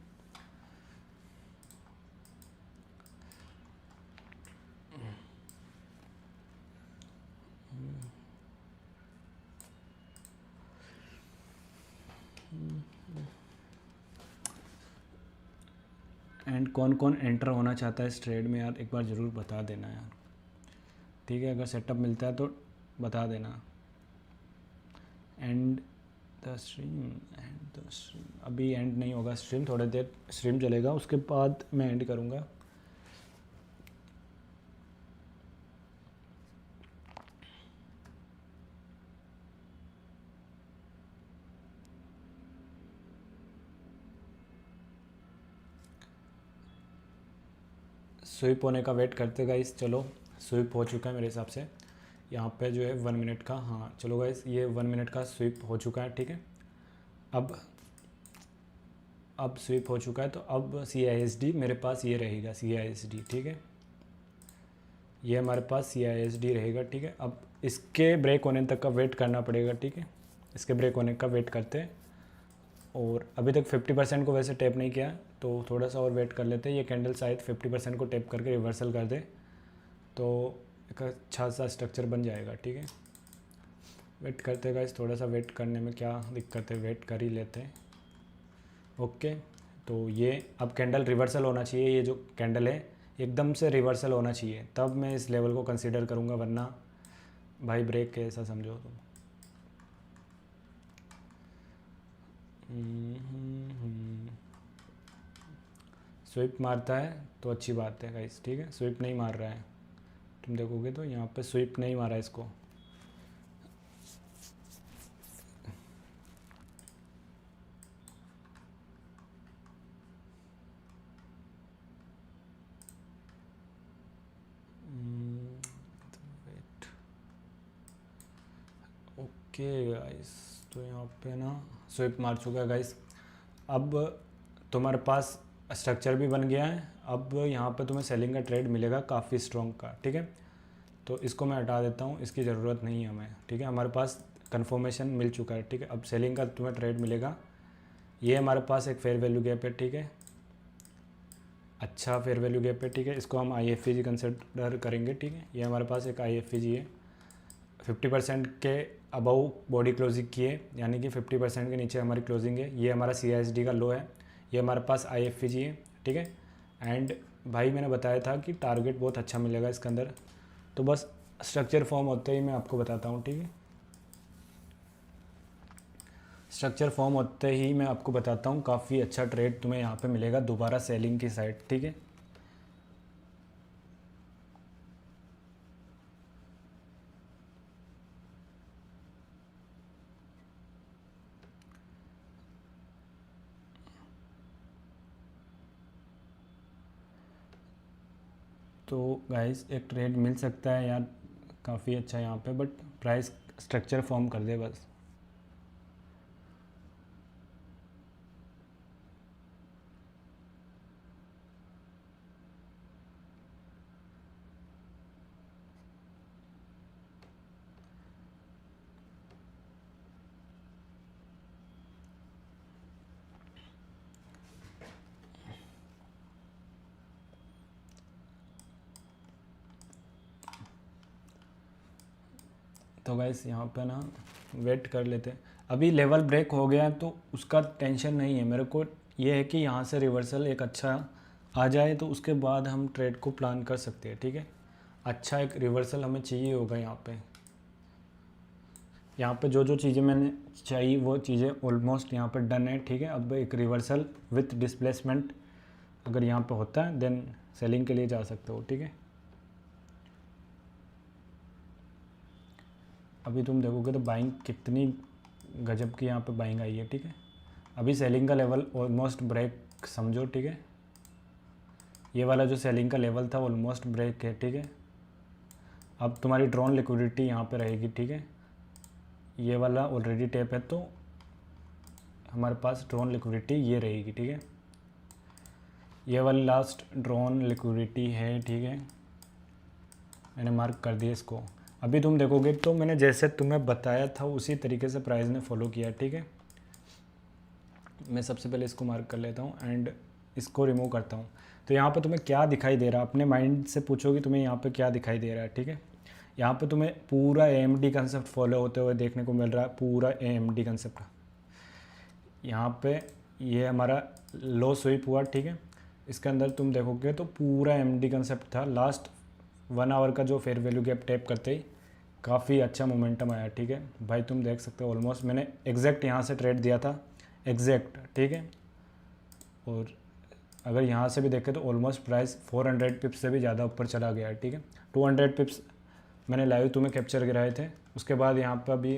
एंड कौन कौन एंटर होना चाहता है इस ट्रेड में यार, एक बार ज़रूर बता देना यार, ठीक है। अगर सेटअप मिलता है तो बता देना। एंड द स्ट्रीम अभी एंड नहीं होगा, स्ट्रीम थोड़ी देर स्ट्रीम चलेगा, उसके बाद मैं एंड करूँगा। स्विप होने का वेट करते गाइस, चलो स्विप हो चुका है मेरे हिसाब से यहाँ पे जो है 1 मिनट का, हाँ चलो गाइस ये 1 मिनट का स्विप हो चुका है, ठीक है। अब स्विप हो चुका है तो अब CISD मेरे पास ये रहेगा, CISD, ठीक है, ये हमारे पास CISD रहेगा, ठीक है। अब इसके ब्रेक होने तक का वेट करना पड़ेगा, ठीक है, इसके ब्रेक होने का वेट करते हैं। और अभी तक 50% को वैसे टैप नहीं किया, तो थोड़ा सा और वेट कर लेते हैं। ये कैंडल शायद 50% को टैप करके रिवर्सल कर दे तो एक अच्छा सा स्ट्रक्चर बन जाएगा, ठीक है। वेट करते गाइस, थोड़ा सा वेट करने में क्या दिक्कत है, वेट कर ही लेते हैं। ओके, तो ये अब कैंडल रिवर्सल होना चाहिए, ये जो कैंडल है एकदम से रिवर्सल होना चाहिए, तब मैं इस लेवल को कंसीडर करूँगा, वरना भाई ब्रेक के ऐसा समझो तुम। स्विप मारता है तो अच्छी बात है गाइस, ठीक है। स्विप नहीं मार रहा है, तुम देखोगे तो यहाँ पे स्विप नहीं मारा है इसको। ओके गाइस, तो यहाँ पे ना स्विप मार चुका है गाइस। अब तुम्हारे पास स्ट्रक्चर भी बन गया है, अब यहाँ पे तुम्हें सेलिंग का ट्रेड मिलेगा काफ़ी स्ट्रॉन्ग का, ठीक है। तो इसको मैं हटा देता हूँ, इसकी ज़रूरत नहीं है हमें, ठीक है। हमारे पास कंफर्मेशन मिल चुका है, ठीक है। अब सेलिंग का तुम्हें ट्रेड मिलेगा। ये हमारे पास एक फेयर वैल्यू गैप है, ठीक है, अच्छा फेयर वैल्यू गैप है, ठीक है। इसको हम IFVG कंसिडर करेंगे, ठीक है। ये हमारे पास एक IFVG है, 50% के अबव बॉडी क्लोजिंग की है, यानी कि 50% के नीचे हमारी क्लोजिंग है। ये हमारा CISD का लो है, ये हमारे पास IFVG है, ठीक है। एंड भाई मैंने बताया था कि टारगेट बहुत अच्छा मिलेगा इसके अंदर, तो बस स्ट्रक्चर फॉर्म होते ही मैं आपको बताता हूँ, ठीक है। स्ट्रक्चर फॉर्म होते ही मैं आपको बताता हूँ, काफ़ी अच्छा ट्रेड तुम्हें यहाँ पे मिलेगा दोबारा सेलिंग की साइड, ठीक है। तो गाइस एक ट्रेड मिल सकता है यार काफ़ी अच्छा यहाँ पे, बट प्राइस स्ट्रक्चर फॉर्म कर दे बस। तो गाइस यहाँ पे ना वेट कर लेते हैं, अभी लेवल ब्रेक हो गया तो उसका टेंशन नहीं है मेरे को। ये है कि यहाँ से रिवर्सल एक अच्छा आ जाए तो उसके बाद हम ट्रेड को प्लान कर सकते हैं, ठीक है। अच्छा एक रिवर्सल हमें चाहिए होगा यहाँ पे। यहाँ पे जो जो चीज़ें मैंने चाहिए वो चीज़ें ऑलमोस्ट यहाँ पे डन है, ठीक है। अब एक रिवर्सल विथ डिस्प्लेसमेंट अगर यहाँ पे होता है देन सेलिंग के लिए जा सकते हो, ठीक है। अभी तुम देखोगे तो बाइंग कितनी गजब की यहाँ पे बाइंग आई है, ठीक है। अभी सेलिंग का लेवल ऑलमोस्ट ब्रेक समझो, ठीक है। ये वाला जो सेलिंग का लेवल था ऑलमोस्ट ब्रेक है, ठीक है। अब तुम्हारी ड्रॉन लिक्विडिटी यहाँ पे रहेगी, ठीक है। ये वाला ऑलरेडी टैप है तो हमारे पास ड्रॉन लिक्विडिटी ये रहेगी, ठीक है। ये वाली लास्ट ड्रॉन लिक्विडिटी है, ठीक है। मैंने मार्क कर दिया इसको। अभी तुम देखोगे तो मैंने जैसे तुम्हें बताया था उसी तरीके से प्राइस ने फॉलो किया, ठीक है। मैं सबसे पहले इसको मार्क कर लेता हूँ एंड इसको रिमूव करता हूँ। तो यहाँ पे तुम्हें क्या दिखाई दे रहा है, अपने माइंड से पूछोगे तुम्हें यहाँ पे क्या दिखाई दे रहा है, ठीक है। यहाँ पे तुम्हें पूरा AMD कंसेप्ट फॉलो होते हुए देखने को मिल रहा है, पूरा AMD कंसेप्ट। यहाँ पे ये हमारा लो स्वीप हुआ, ठीक है। इसके अंदर तुम देखोगे तो पूरा AMD कंसेप्ट था। लास्ट 1 आवर का जो फेयर वैल्यू गैप टैप करते ही काफ़ी अच्छा मोमेंटम आया, ठीक है भाई। तुम देख सकते हो ऑलमोस्ट मैंने एग्जैक्ट यहाँ से ट्रेड दिया था, एग्जैक्ट, ठीक है। और अगर यहाँ से भी देखें तो ऑलमोस्ट प्राइस 400 पिप्स से भी ज़्यादा ऊपर चला गया है, ठीक है। 200 पिप्स मैंने लाइव तुम्हें कैप्चर कराए थे, उसके बाद यहाँ पर अभी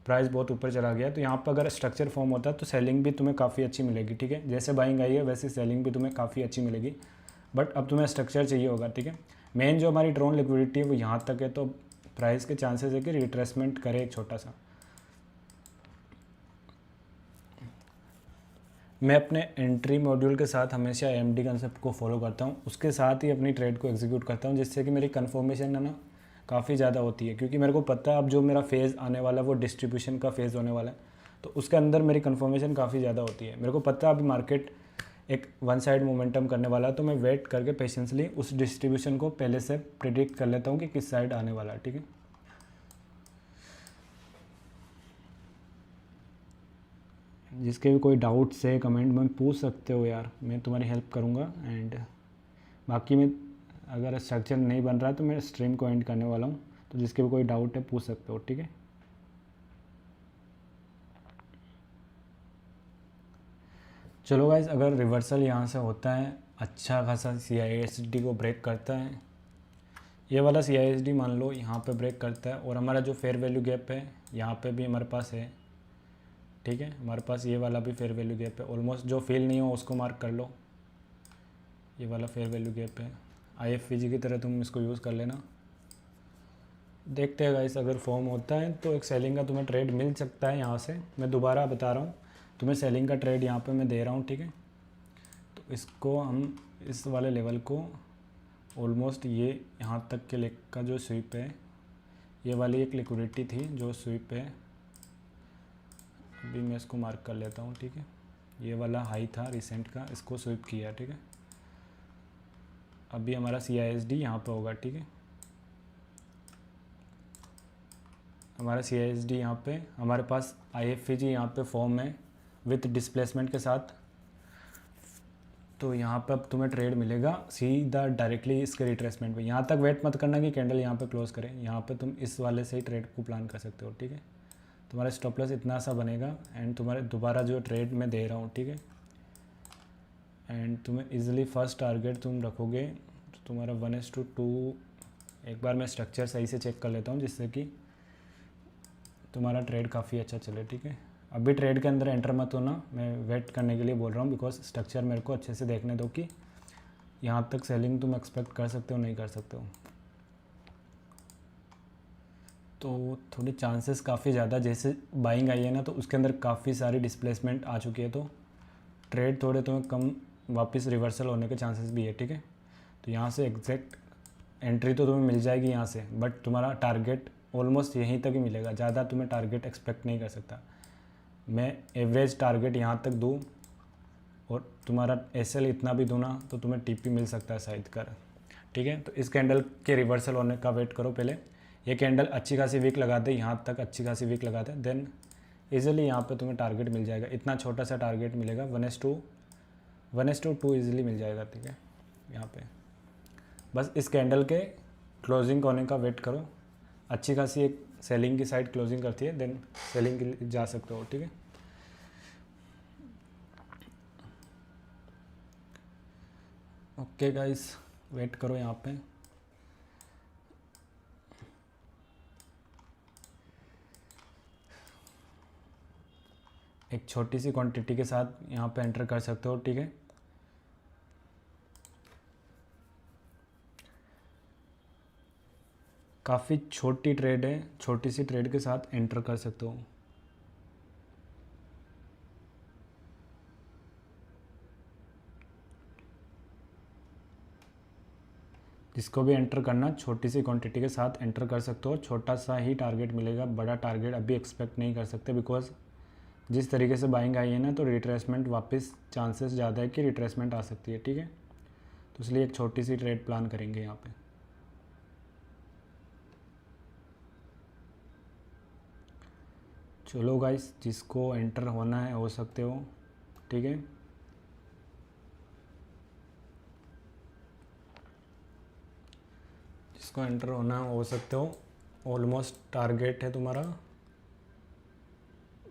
प्राइस बहुत ऊपर चला गया। तो यहाँ पर अगर स्ट्रक्चर फॉर्म होता है तो सेलिंग भी तुम्हें काफ़ी अच्छी मिलेगी, ठीक है। जैसे बाइंग आई है वैसे सेलिंग भी तुम्हें काफ़ी अच्छी मिलेगी, बट अब तुम्हें स्ट्रक्चर चाहिए होगा, ठीक है। मेन जो हमारी ड्रोन लिक्विडिटी है वो यहाँ तक है, तो प्राइस के चांसेस है कि रिट्रेसमेंट करे एक छोटा सा। मैं अपने एंट्री मॉड्यूल के साथ हमेशा AMD कंसेप्ट को फॉलो करता हूँ, उसके साथ ही अपनी ट्रेड को एग्जीक्यूट करता हूँ, जिससे कि मेरी कन्फर्मेशन है ना काफ़ी ज़्यादा होती है। क्योंकि मेरे को पता है अब जो मेरा फेज़ आने वाला है वो डिस्ट्रीब्यूशन का फेज़ होने वाला है, तो उसके अंदर मेरी कन्फर्मेशन काफ़ी ज़्यादा होती है। मेरे को पता है अभी मार्केट एक वन साइड मोमेंटम करने वाला है, तो मैं वेट करके पेशेंसली उस डिस्ट्रीब्यूशन को पहले से प्रिडिक्ट कर लेता हूँ कि किस साइड आने वाला है, ठीक है। जिसके भी कोई डाउट्स है कमेंट में पूछ सकते हो यार, मैं तुम्हारी हेल्प करूँगा। एंड बाकी मैं अगर स्ट्रक्चर नहीं बन रहा है तो मैं स्ट्रीम को एंड करने वाला हूँ, तो जिसके भी कोई डाउट है पूछ सकते हो, ठीक है। चलो गाइस, अगर रिवर्सल यहाँ से होता है अच्छा खासा CISD को ब्रेक करता है, ये वाला CISD मान लो यहाँ पे ब्रेक करता है, और हमारा जो फेयर वैल्यू गैप है यहाँ पे भी हमारे पास है, ठीक है। हमारे पास ये वाला भी फेयर वैल्यू गैप है, ऑलमोस्ट जो फेल नहीं हो उसको मार्क कर लो। ये वाला फेयर वैल्यू गैप है, IFVG की तरह तुम इसको यूज़ कर लेना। देखते हैं गाइस, अगर फॉर्म होता है तो एक सेलिंग का तुम्हें ट्रेड मिल सकता है यहाँ से। मैं दोबारा बता रहा हूँ, तुम्हें सेलिंग का ट्रेड यहाँ पे मैं दे रहा हूँ, ठीक है। तो इसको हम इस वाले लेवल को ऑलमोस्ट ये यहाँ तक के लेग का जो स्वीप है, ये वाली एक लिक्विडिटी थी जो स्वीप है, अभी मैं इसको मार्क कर लेता हूँ, ठीक है। ये वाला हाई था रिसेंट का, इसको स्वीप किया, ठीक है। अभी हमारा CISD यहाँ पे होगा, ठीक है। हमारा CISD यहाँ पे, हमारे पास IFVG यहाँ पे फॉर्म है विथ डिस्प्लेसमेंट के साथ। तो यहाँ पे अब तुम्हें ट्रेड मिलेगा सीधा डायरेक्टली इसके रिट्रेसमेंट पे। यहाँ तक वेट मत करना कि कैंडल यहाँ पे क्लोज करे, यहाँ पे तुम इस वाले से ही ट्रेड को प्लान कर सकते हो, ठीक है। तुम्हारा स्टॉप लॉस इतना सा बनेगा एंड तुम्हारे दोबारा जो ट्रेड मैं दे रहा हूँ, ठीक है, एंड तुम्हें इजीली फर्स्ट टारगेट तुम रखोगे तो तुम्हारा 1:2। एक बार मैं स्ट्रक्चर सही से चेक कर लेता हूँ जिससे कि तुम्हारा ट्रेड काफ़ी अच्छा चले, ठीक है। अभी ट्रेड के अंदर एंटर मत होना, मैं वेट करने के लिए बोल रहा हूँ, बिकॉज स्ट्रक्चर मेरे को अच्छे से देखने दो कि यहाँ तक सेलिंग तुम एक्सपेक्ट कर सकते हो नहीं कर सकते हो। तो थोड़ी चांसेस काफ़ी ज़्यादा, जैसे बाइंग आई है ना तो उसके अंदर काफ़ी सारी डिस्प्लेसमेंट आ चुकी है, तो ट्रेड थोड़े तुम्हें कम वापस रिवर्सल होने के चांसेस भी है, ठीक है। तो यहाँ से एग्जैक्ट एंट्री तो तुम्हें मिल जाएगी यहाँ से, बट तुम्हारा टारगेट ऑलमोस्ट यहीं तक ही मिलेगा, ज़्यादा तुम्हें टारगेट एक्सपेक्ट नहीं कर सकता। मैं एवरेज टारगेट यहाँ तक दूँ और तुम्हारा SL इतना भी दूँ ना तो तुम्हें TP मिल सकता है शायद कर, ठीक है। तो इस कैंडल के रिवर्सल होने का वेट करो पहले। ये कैंडल अच्छी खासी वीक लगा दे, यहाँ तक अच्छी खासी वीक लगा दे, देन ईजिली यहाँ पे तुम्हें टारगेट मिल जाएगा। इतना छोटा सा टारगेट मिलेगा 1:2 ईजिली मिल जाएगा, ठीक है। यहाँ पे बस इस कैंडल के क्लोजिंग होने का वेट करो। अच्छी खासी एक सेलिंग की साइड क्लोजिंग करती है, देन सेलिंग के लिए जा सकते हो, ठीक है। ओके गाइस, वेट करो यहाँ पे। एक छोटी सी क्वांटिटी के साथ यहाँ पे एंटर कर सकते हो, ठीक है। काफ़ी छोटी ट्रेड है, छोटी सी ट्रेड के साथ एंटर कर सकते हो। जिसको भी एंटर करना छोटी सी क्वांटिटी के साथ एंटर कर सकते हो। छोटा सा ही टारगेट मिलेगा, बड़ा टारगेट अभी एक्सपेक्ट नहीं कर सकते, बिकॉज जिस तरीके से बाइंग आई है ना तो रिट्रेसमेंट वापस चांसेस ज़्यादा है कि रिट्रेसमेंट आ सकती है, ठीक है। तो इसलिए एक छोटी सी ट्रेड प्लान करेंगे यहाँ पे। चलो गाइस, जिसको एंटर होना है हो सकते हो, ठीक है। जिसको एंटर होना हो सकते हो। ऑलमोस्ट टारगेट है तुम्हारा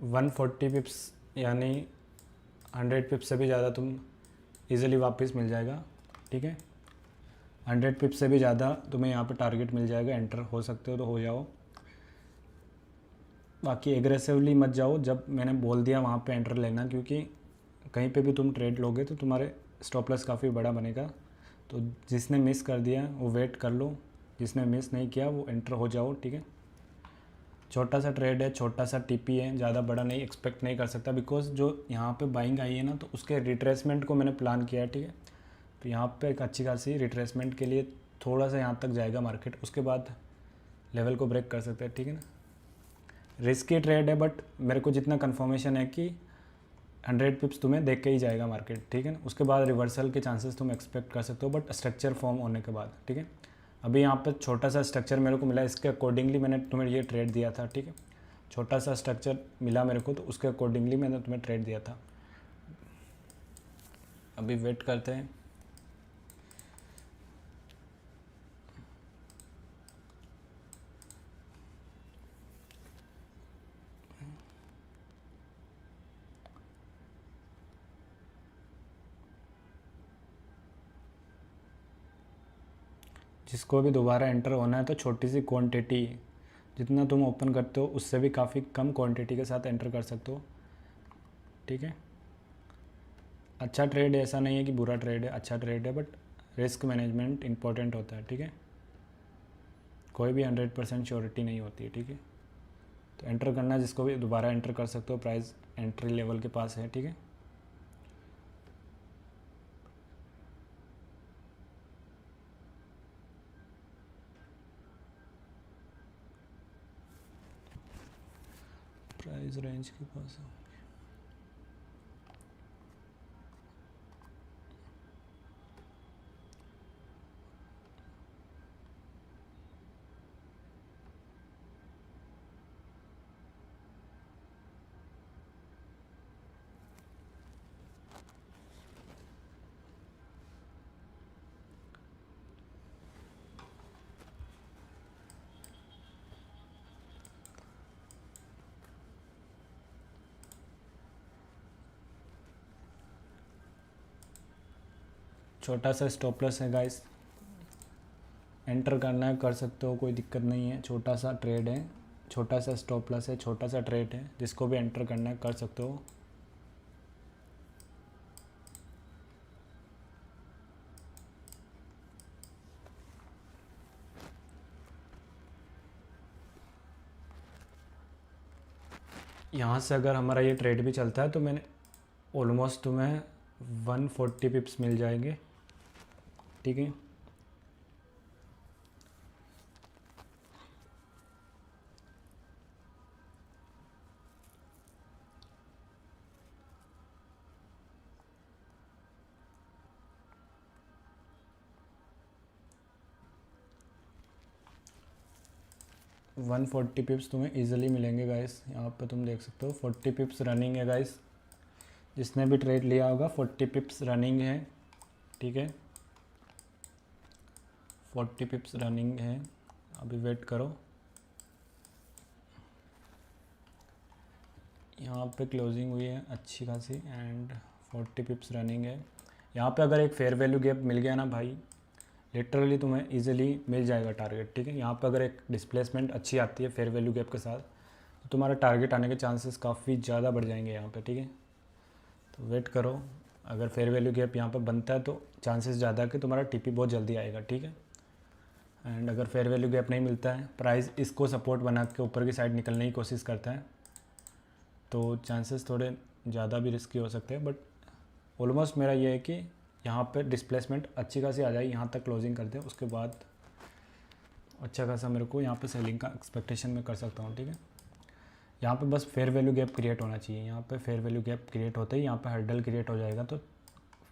140 पिप्स, यानी 100 पिप्स से भी ज़्यादा तुम इजीली वापस मिल जाएगा, ठीक है। 100 पिप्स से भी ज़्यादा तुम्हें यहाँ पे टारगेट मिल जाएगा। एंटर हो सकते हो तो हो जाओ, बाकी एग्रेसिवली मत जाओ जब मैंने बोल दिया वहाँ पे एंटर लेना, क्योंकि कहीं पे भी तुम ट्रेड लोगे तो तुम्हारे स्टॉप लॉस काफ़ी बड़ा बनेगा। तो जिसने मिस कर दिया वो वेट कर लो, जिसने मिस नहीं किया वो एंटर हो जाओ, ठीक है। छोटा सा ट्रेड है, छोटा सा TP है, ज़्यादा बड़ा नहीं एक्सपेक्ट नहीं कर सकता, बिकॉज जो यहाँ पे बाइंग आई है ना तो उसके रिट्रेसमेंट को मैंने प्लान किया है, ठीक है। तो यहाँ पे एक अच्छी खासी रिट्रेसमेंट के लिए थोड़ा सा यहाँ तक जाएगा मार्केट, उसके बाद लेवल को ब्रेक कर सकते हैं, ठीक है ना। रिस्की ट्रेड है, बट मेरे को जितना कन्फर्मेशन है कि 100 पिप्स तुम्हें देख के ही जाएगा मार्केट, ठीक है ना। उसके बाद रिवर्सल के चांसेस तुम एक्सपेक्ट कर सकते हो, बट स्ट्रक्चर फॉर्म होने के बाद, ठीक है। अभी यहाँ पे छोटा सा स्ट्रक्चर मेरे को मिला, इसके अकॉर्डिंगली मैंने तुम्हें ये ट्रेड दिया था, ठीक है। छोटा सा स्ट्रक्चर मिला मेरे को तो उसके अकॉर्डिंगली मैंने तुम्हें ट्रेड दिया था। अभी वेट करते हैं। जिसको भी दोबारा एंटर होना है तो छोटी सी क्वांटिटी, जितना तुम ओपन करते हो उससे भी काफ़ी कम क्वांटिटी के साथ एंटर कर सकते हो, ठीक है। अच्छा ट्रेड है, ऐसा नहीं है कि बुरा ट्रेड है, अच्छा ट्रेड है, बट रिस्क मैनेजमेंट इंपॉर्टेंट होता है, ठीक है। कोई भी 100% श्योरिटी नहीं होती है, ठीक है। तो एंटर करना, जिसको भी दोबारा एंटर कर सकते हो, प्राइस एंट्री लेवल के पास है, ठीक है। प्राइस रेंज के पास है। छोटा सा स्टॉप लॉस है गाइस, एंटर करना है कर सकते हो, कोई दिक्कत नहीं है। छोटा सा ट्रेड है, छोटा सा स्टॉप लॉस है, छोटा सा ट्रेड है, जिसको भी एंटर करना है कर सकते हो। यहाँ से अगर हमारा ये ट्रेड भी चलता है तो मैंने ऑलमोस्ट तुम्हें 140 पिप्स मिल जाएंगे, ठीक है। वन 40 पिप्स तुम्हें इजीली मिलेंगे गाइस। यहाँ पे तुम देख सकते हो 40 पिप्स रनिंग है गाइस, जिसने भी ट्रेड लिया होगा 40 पिप्स रनिंग है, ठीक है। 40 पिप्स रनिंग है, अभी वेट करो। यहाँ पे क्लोजिंग हुई है अच्छी खासी एंड 40 पिप्स रनिंग है। यहाँ पे अगर एक फेयर वैल्यू गैप मिल गया ना भाई, लिटरली तुम्हें इजीली मिल जाएगा टारगेट, ठीक है। यहाँ पे अगर एक डिस्प्लेसमेंट अच्छी आती है फेयर वैल्यू गैप के साथ, तो तुम्हारा टारगेट आने के चांसेस काफ़ी ज़्यादा बढ़ जाएंगे यहाँ पे, ठीक है। तो वेट करो, अगर फेयर वैल्यू गैप यहाँ पर बनता है तो चांसेस ज़्यादा है कि तुम्हारा टीपी बहुत जल्दी आएगा, ठीक है। एंड अगर फेयर वैल्यू गैप नहीं मिलता है, प्राइस इसको सपोर्ट बना के ऊपर की साइड निकलने की कोशिश करता है, तो चांसेस थोड़े ज़्यादा भी रिस्की हो सकते हैं। बट ऑलमोस्ट मेरा ये है कि यहाँ पे डिस्प्लेसमेंट अच्छी खासी आ जाए, यहाँ तक क्लोजिंग कर दे, उसके बाद अच्छा खासा मेरे को यहाँ पे सेलिंग का एक्सपेक्टेशन मैं कर सकता हूँ, ठीक है। यहाँ पे बस फेयर वैल्यू गैप क्रिएट होना चाहिए। यहाँ पे फेयर वैल्यू गैप क्रिएट होते ही यहाँ पे हर्डल क्रिएट हो जाएगा, तो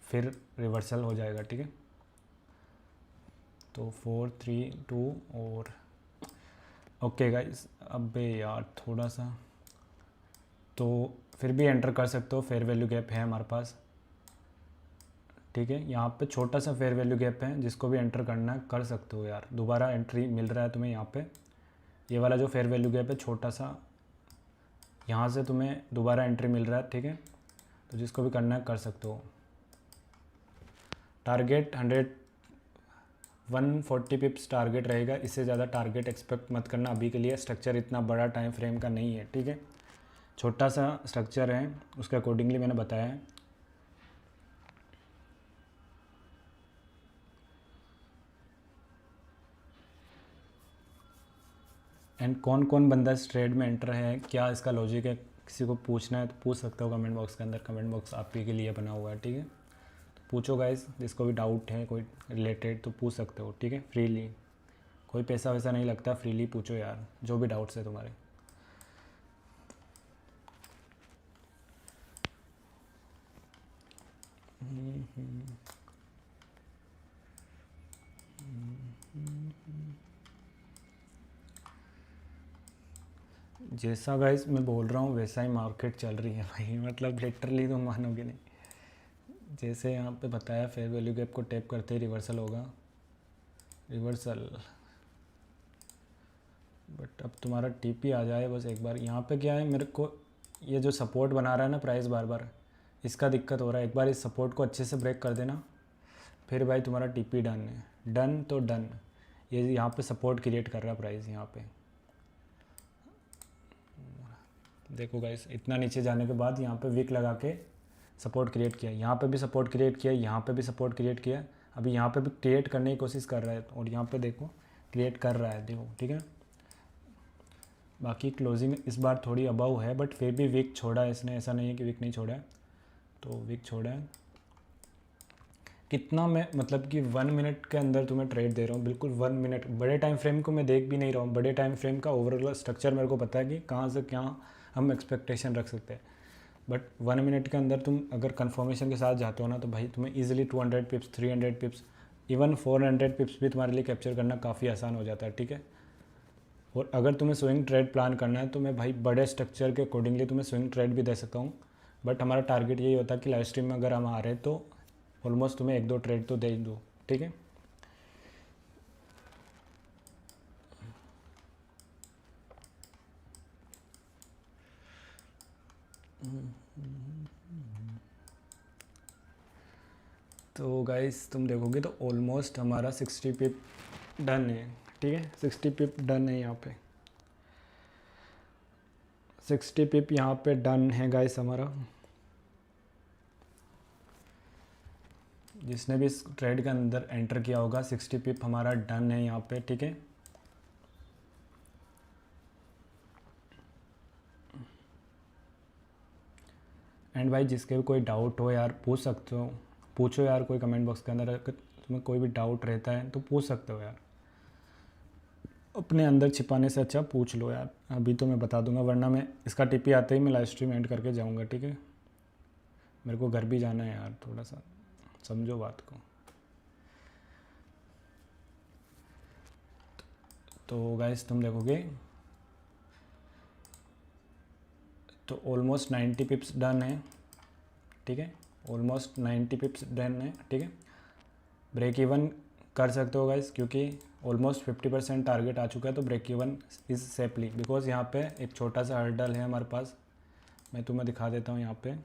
फिर रिवर्सल हो जाएगा, ठीक है। तो 4 3 2 और ओके गाइस। अबे यार थोड़ा सा, तो फिर भी एंटर कर सकते हो, फेयर वैल्यू गैप है हमारे पास, ठीक है। यहाँ पे छोटा सा फेयर वैल्यू गैप है, जिसको भी एंटर करना है कर सकते हो यार। दोबारा एंट्री मिल रहा है तुम्हें यहाँ पे, ये वाला जो फेयर वैल्यू गैप है छोटा सा, यहाँ से तुम्हें दोबारा एंट्री मिल रहा है, ठीक है। तो जिसको भी करना है कर सकते हो। टारगेट 140 पिप्स टारगेट रहेगा, इससे ज़्यादा टारगेट एक्सपेक्ट मत करना अभी के लिए। स्ट्रक्चर इतना बड़ा टाइम फ्रेम का नहीं है, ठीक है। छोटा सा स्ट्रक्चर है, उसके अकॉर्डिंगली मैंने बताया है। एंड कौन कौन बंदा इस ट्रेड में एंटर है, क्या इसका लॉजिक है, किसी को पूछना है तो पूछ सकते हो कमेंट बॉक्स के अंदर। कमेंट बॉक्स आपके के लिए बना हुआ है, ठीक है। तो पूछो गाइस, जिसको भी डाउट है कोई रिलेटेड तो पूछ सकते हो, ठीक है। फ्रीली, कोई पैसा वैसा नहीं लगता, फ्रीली पूछो यार जो भी डाउट्स है तुम्हारे। जैसा गाइस मैं बोल रहा हूँ वैसा ही मार्केट चल रही है भाई, मतलब लिटरली तुम मानोगे नहीं। जैसे यहाँ पे बताया फेयर वैल्यू गैप को टैप करते ही रिवर्सल होगा, रिवर्सल। बट अब तुम्हारा टीपी आ जाए बस एक बार। यहाँ पे क्या है, मेरे को ये जो सपोर्ट बना रहा है ना प्राइस बार बार, इसका दिक्कत हो रहा है। एक बार इस सपोर्ट को अच्छे से ब्रेक कर देना, फिर भाई तुम्हारा टीपी डन है। डन तो डन। ये यहाँ पे सपोर्ट क्रिएट कर रहा है प्राइस, यहाँ पे देखो गाइस, इतना नीचे जाने के बाद यहाँ पे विक लगा के सपोर्ट क्रिएट किया, यहाँ पे भी सपोर्ट क्रिएट किया, यहाँ पे भी सपोर्ट क्रिएट किया, अभी यहाँ पे भी क्रिएट करने की कोशिश कर रहा है, और यहाँ पे देखो क्रिएट कर रहा है, देखो, ठीक है। बाकी क्लोजिंग इस बार थोड़ी अबाउ है, बट फिर भी विक छोड़ा है इसने, ऐसा नहीं है कि विक नहीं छोड़ा है, तो विक छोड़ा है। कितना मैं मतलब कि 1 मिनट के अंदर तुम्हें ट्रेड दे रहा हूँ, बिल्कुल 1 मिनट। बड़े टाइम फ्रेम को मैं देख भी नहीं रहा हूँ, बड़े टाइम फ्रेम का ओवरऑल स्ट्रक्चर मेरे को पता है कि कहाँ से क्या हम एक्सपेक्टेशन रख सकते हैं। बट 1 मिनट के अंदर तुम अगर कंफर्मेशन के साथ जाते हो ना, तो भाई तुम्हें इजीली 200 पिप्स, 300 पिप्स, इवन 400 पिप्स भी तुम्हारे लिए कैप्चर करना काफ़ी आसान हो जाता है, ठीक है। और अगर तुम्हें स्विंग ट्रेड प्लान करना है तो मैं भाई बड़े स्ट्रक्चर के अकॉर्डिंगली तुम्हें स्विंग ट्रेड भी दे सकता हूँ। बट हमारा टारगेट यही होता है कि लाइव स्ट्रीम में अगर हम आ रहे हैं तो ऑलमोस्ट तुम्हें 1-2 ट्रेड तो दे दूँ, ठीक है। तो गाइस तुम देखोगे तो ऑलमोस्ट हमारा 60 पिप डन है, ठीक है। 60 पिप डन है यहाँ पे, 60 पिप यहाँ पे डन है गाइस हमारा। जिसने भी इस ट्रेड के अंदर एंटर किया होगा 60 पिप हमारा डन है यहाँ पे, ठीक है। एंड भाई जिसके भी कोई डाउट हो यार पूछ सकते हो, पूछो यार कोई कमेंट बॉक्स के अंदर। अगर तुम्हें कोई भी डाउट रहता है तो पूछ सकते हो यार, अपने अंदर छिपाने से अच्छा पूछ लो यार। अभी तो मैं बता दूंगा, वरना मैं इसका टिपी आते ही मैं लाइव स्ट्रीम एंड करके जाऊंगा, ठीक है। मेरे को घर भी जाना है यार, थोड़ा सा समझो बात को। तो गाइस तुम देखोगे तो ऑलमोस्ट 90 पिप्स डन है, ठीक है। ऑलमोस्ट 90 पिप्स डन है, ठीक है। ब्रेक इवन कर सकते हो गाइस, क्योंकि ऑलमोस्ट 50% टारगेट आ चुका है। तो break even is safely, because यहाँ पे एक छोटा सा हर्डल है हमारे पास। मैं तुम्हें दिखा देता हूँ यहाँ पे,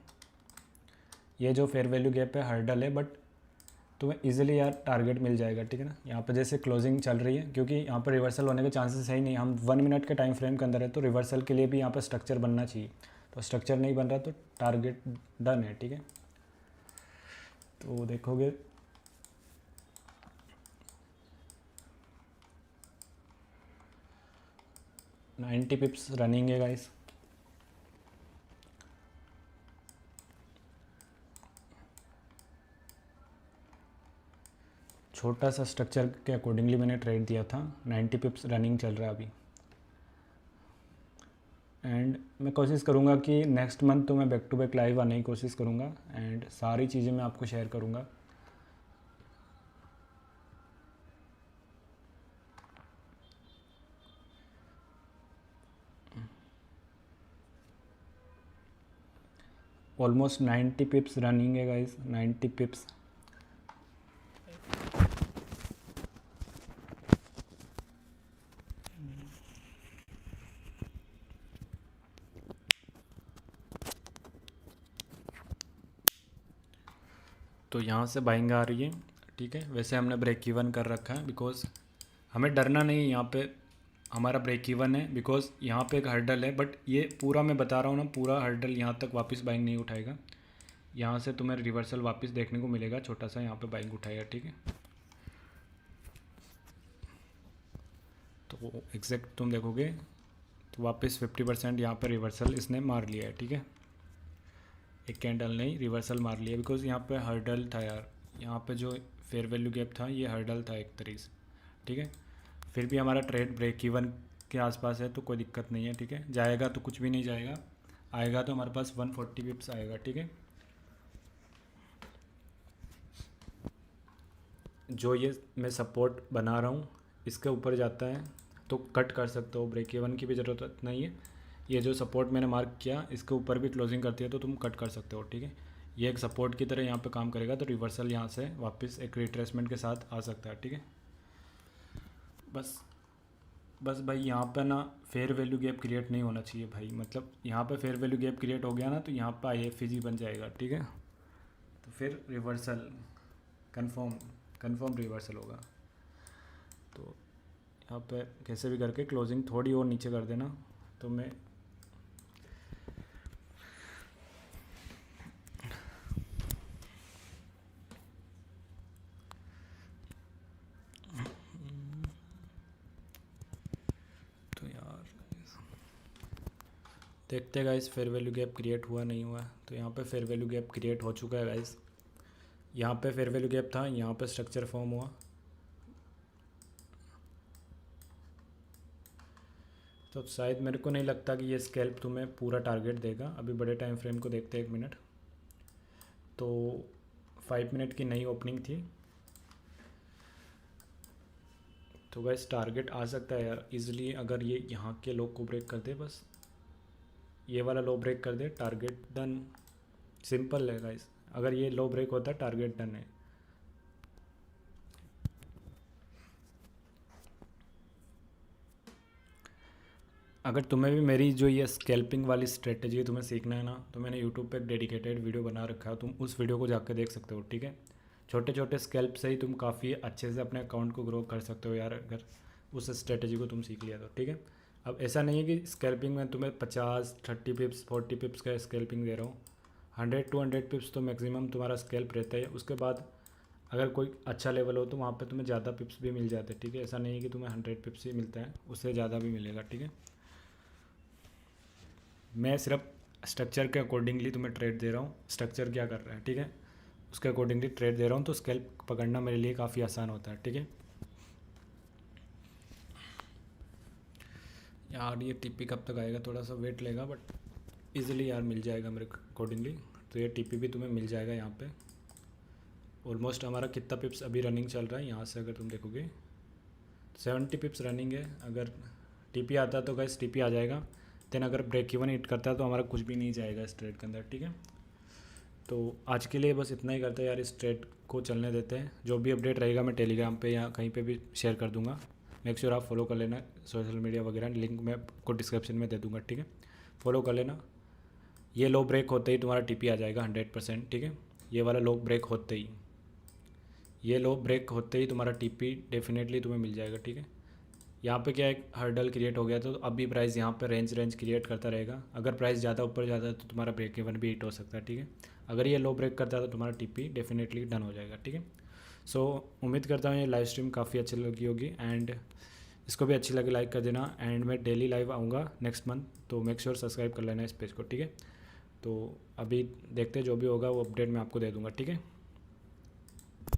ये जो फेयर वैल्यू गैप है हर्डल है, बट तुम्हें इजीली यार टारगेट मिल जाएगा, ठीक है ना। यहाँ पे जैसे क्लोजिंग चल रही है, क्योंकि यहाँ पर रिवर्सल होने के चांसेस है ही नहीं। हम 1 मिनट के टाइम फ्रेम के अंदर है, तो रिवर्सल के लिए भी यहाँ पर स्ट्रक्चर बनना चाहिए। तो स्ट्रक्चर नहीं बन रहा तो टारगेट डन है, ठीक है। तो देखोगे नाइन्टी पिप्स रनिंग है गाइस। छोटा सा स्ट्रक्चर के अकॉर्डिंगली मैंने ट्रेड दिया था। 90 पिप्स रनिंग चल रहा है अभी। एंड मैं कोशिश करूँगा कि नेक्स्ट मंथ तो मैं बैक टू बैक लाइव आने की कोशिश करूँगा, एंड सारी चीज़ें मैं आपको शेयर करूँगा। ऑलमोस्ट 90 पिप्स रनिंग है गाइस, 90 पिप्स। तो यहाँ से बाइंग आ रही है, ठीक है। वैसे हमने ब्रेक इवन कर रखा है, बिकॉज हमें डरना नहीं है। यहाँ पे हमारा ब्रेक इवन है, बिकॉज यहाँ पे एक हर्डल है, बट ये पूरा मैं बता रहा हूँ ना, पूरा हर्डल यहाँ तक वापस बाइंग नहीं उठाएगा। यहाँ से तुम्हें रिवर्सल वापस देखने को मिलेगा, छोटा सा यहाँ पे बाइंग उठाएगा, ठीक है। तो एग्जैक्ट तुम देखोगे तो वापस 50% यहाँ पर रिवर्सल इसने मार लिया है, ठीक है। एक कैंडल नहीं, रिवर्सल मार लिया, बिकॉज यहाँ पे हर्डल था यार। यहाँ पे जो फेयर वैल्यू गैप था ये हर्डल था एक तरीके से, ठीक है। फिर भी हमारा ट्रेड ब्रेक इवन के आसपास है, तो कोई दिक्कत नहीं है, ठीक है। जाएगा तो कुछ भी नहीं जाएगा, आएगा तो हमारे पास 140 पिप्स आएगा, ठीक है। जो ये मैं सपोर्ट बना रहा हूँ इसके ऊपर जाता है तो कट कर सकते हो, ब्रेक इवन की भी ज़रूरत नहीं है। ये जो सपोर्ट मैंने मार्क किया इसके ऊपर भी क्लोजिंग करती है तो तुम कट कर सकते हो, ठीक है। ये एक सपोर्ट की तरह यहाँ पे काम करेगा, तो रिवर्सल यहाँ से वापस एक रिट्रेसमेंट के साथ आ सकता है, ठीक है। बस भाई यहाँ पे ना फेयर वैल्यू गैप क्रिएट नहीं होना चाहिए भाई। मतलब यहाँ पे फेयर वैल्यू गैप क्रिएट हो गया ना तो यहाँ पे IFG बन जाएगा, ठीक है। तो फिर रिवर्सल कंफर्म रिवर्सल होगा। तो यहाँ पे कैसे भी करके क्लोजिंग थोड़ी और नीचे कर देना, तो मैं तो यार देखते हैं guys fair value gap create हुआ नहीं हुआ। तो यहाँ पे फेयर वैल्यू गैप क्रिएट हो चुका है गाइस। यहाँ पे फेयर वैल्यू गैप था, यहाँ पे स्ट्रक्चर फॉर्म हुआ। तो शायद मेरे को नहीं लगता कि ये स्कैल्प तुम्हें पूरा टारगेट देगा। अभी बड़े टाइम फ्रेम को देखते हैं, 1 मिनट। तो 5 मिनट की नई ओपनिंग थी, तो गाइस टारगेट आ सकता है यार इजीली। अगर ये यहाँ के लो को ब्रेक कर दे, बस ये वाला लो ब्रेक कर दे, टारगेट डन। सिंपल है गाइस, अगर ये लो ब्रेक होता है टारगेट डन है। अगर तुम्हें भी मेरी जो ये स्कैल्पिंग वाली स्ट्रेटजी तुम्हें सीखना है ना, तो मैंने यूट्यूब पे एक डेडिकेटेड वीडियो बना रखा है, तुम उस वीडियो को जाकर देख सकते हो, ठीक है। छोटे छोटे स्कैल्प से ही तुम काफ़ी अच्छे से अपने अकाउंट को ग्रो कर सकते हो यार, अगर उस स्ट्रेटजी को तुम सीख लिया तो, ठीक है। अब ऐसा नहीं है कि स्कैल्पिंग में तुम्हें 50 30 पिप्स 40 पिप्स का स्कैल्पिंग दे रहा हूँ, 100 200 पिप्स तो मैक्सिमम तुम्हारा स्कैल्प रहता है। उसके बाद अगर कोई अच्छा लेवल हो तो वहाँ पे तुम्हें ज़्यादा पिप्स भी मिल जाते हैं, ठीक है। ऐसा नहीं है कि तुम्हें 100 पिप्स ही मिलता है, उससे ज़्यादा भी मिलेगा, ठीक है। मैं सिर्फ स्ट्रक्चर के अकॉर्डिंगली तुम्हें ट्रेड दे रहा हूँ, स्ट्रक्चर क्या कर रहा है, ठीक है, उसके अकॉर्डिंगली ट्रेड दे रहा हूँ, तो स्कैल्प पकड़ना मेरे लिए काफ़ी आसान होता है, ठीक है। यार ये टीपी कब तक आएगा, थोड़ा सा वेट लेगा, बट इजीली यार मिल जाएगा मेरे अकॉर्डिंगली। तो ये टीपी भी तुम्हें मिल जाएगा यहाँ पे। ऑलमोस्ट हमारा कितना पिप्स अभी रनिंग चल रहा है यहाँ से अगर तुम देखोगे 70 पिप्स रनिंग है। अगर टीपी आता है तो गाइस टीपी आ जाएगा, देन अगर ब्रेक इवन हिट करता है तो हमारा कुछ भी नहीं जाएगा इस ट्रेड के अंदर, ठीक है। तो आज के लिए बस इतना ही करते हैं यार, इस ट्रेड को चलने देते हैं। जो भी अपडेट रहेगा मैं टेलीग्राम पे या कहीं पे भी शेयर कर दूंगा, मेक श्योर आप फॉलो कर लेना। सोशल मीडिया वगैरह लिंक मैं आपको डिस्क्रिप्शन में दे दूंगा, ठीक है, फॉलो कर लेना। ये लो ब्रेक होते ही तुम्हारा टीपी आ जाएगा 100%, ठीक है। ये वाला लो ब्रेक होते ही, ये लो ब्रेक होते ही तुम्हारा टीपी डेफिनेटली तुम्हें मिल जाएगा, ठीक है। यहाँ पे क्या एक हर्डल क्रिएट हो गया, तो अब भी प्राइस यहाँ पे रेंज क्रिएट करता रहेगा। अगर प्राइस ज़्यादा ऊपर जाता है तो तुम्हारा ब्रेक इवन भी हिट हो सकता है, ठीक है। अगर ये लो ब्रेक करता है तो तुम्हारा टीपी डेफिनेटली डन हो जाएगा, ठीक है। सो उम्मीद करता हूँ ये लाइव स्ट्रीम काफ़ी अच्छी लगी होगी, एंड इसको भी अच्छी लगी लाइक कर देना। एंड मैं डेली लाइव आऊँगा नेक्स्ट मंथ, तो मेक श्योर सब्सक्राइब कर लेना इस पेज को, ठीक है। तो अभी देखते जो भी होगा वो अपडेट मैं आपको दे दूँगा, ठीक है।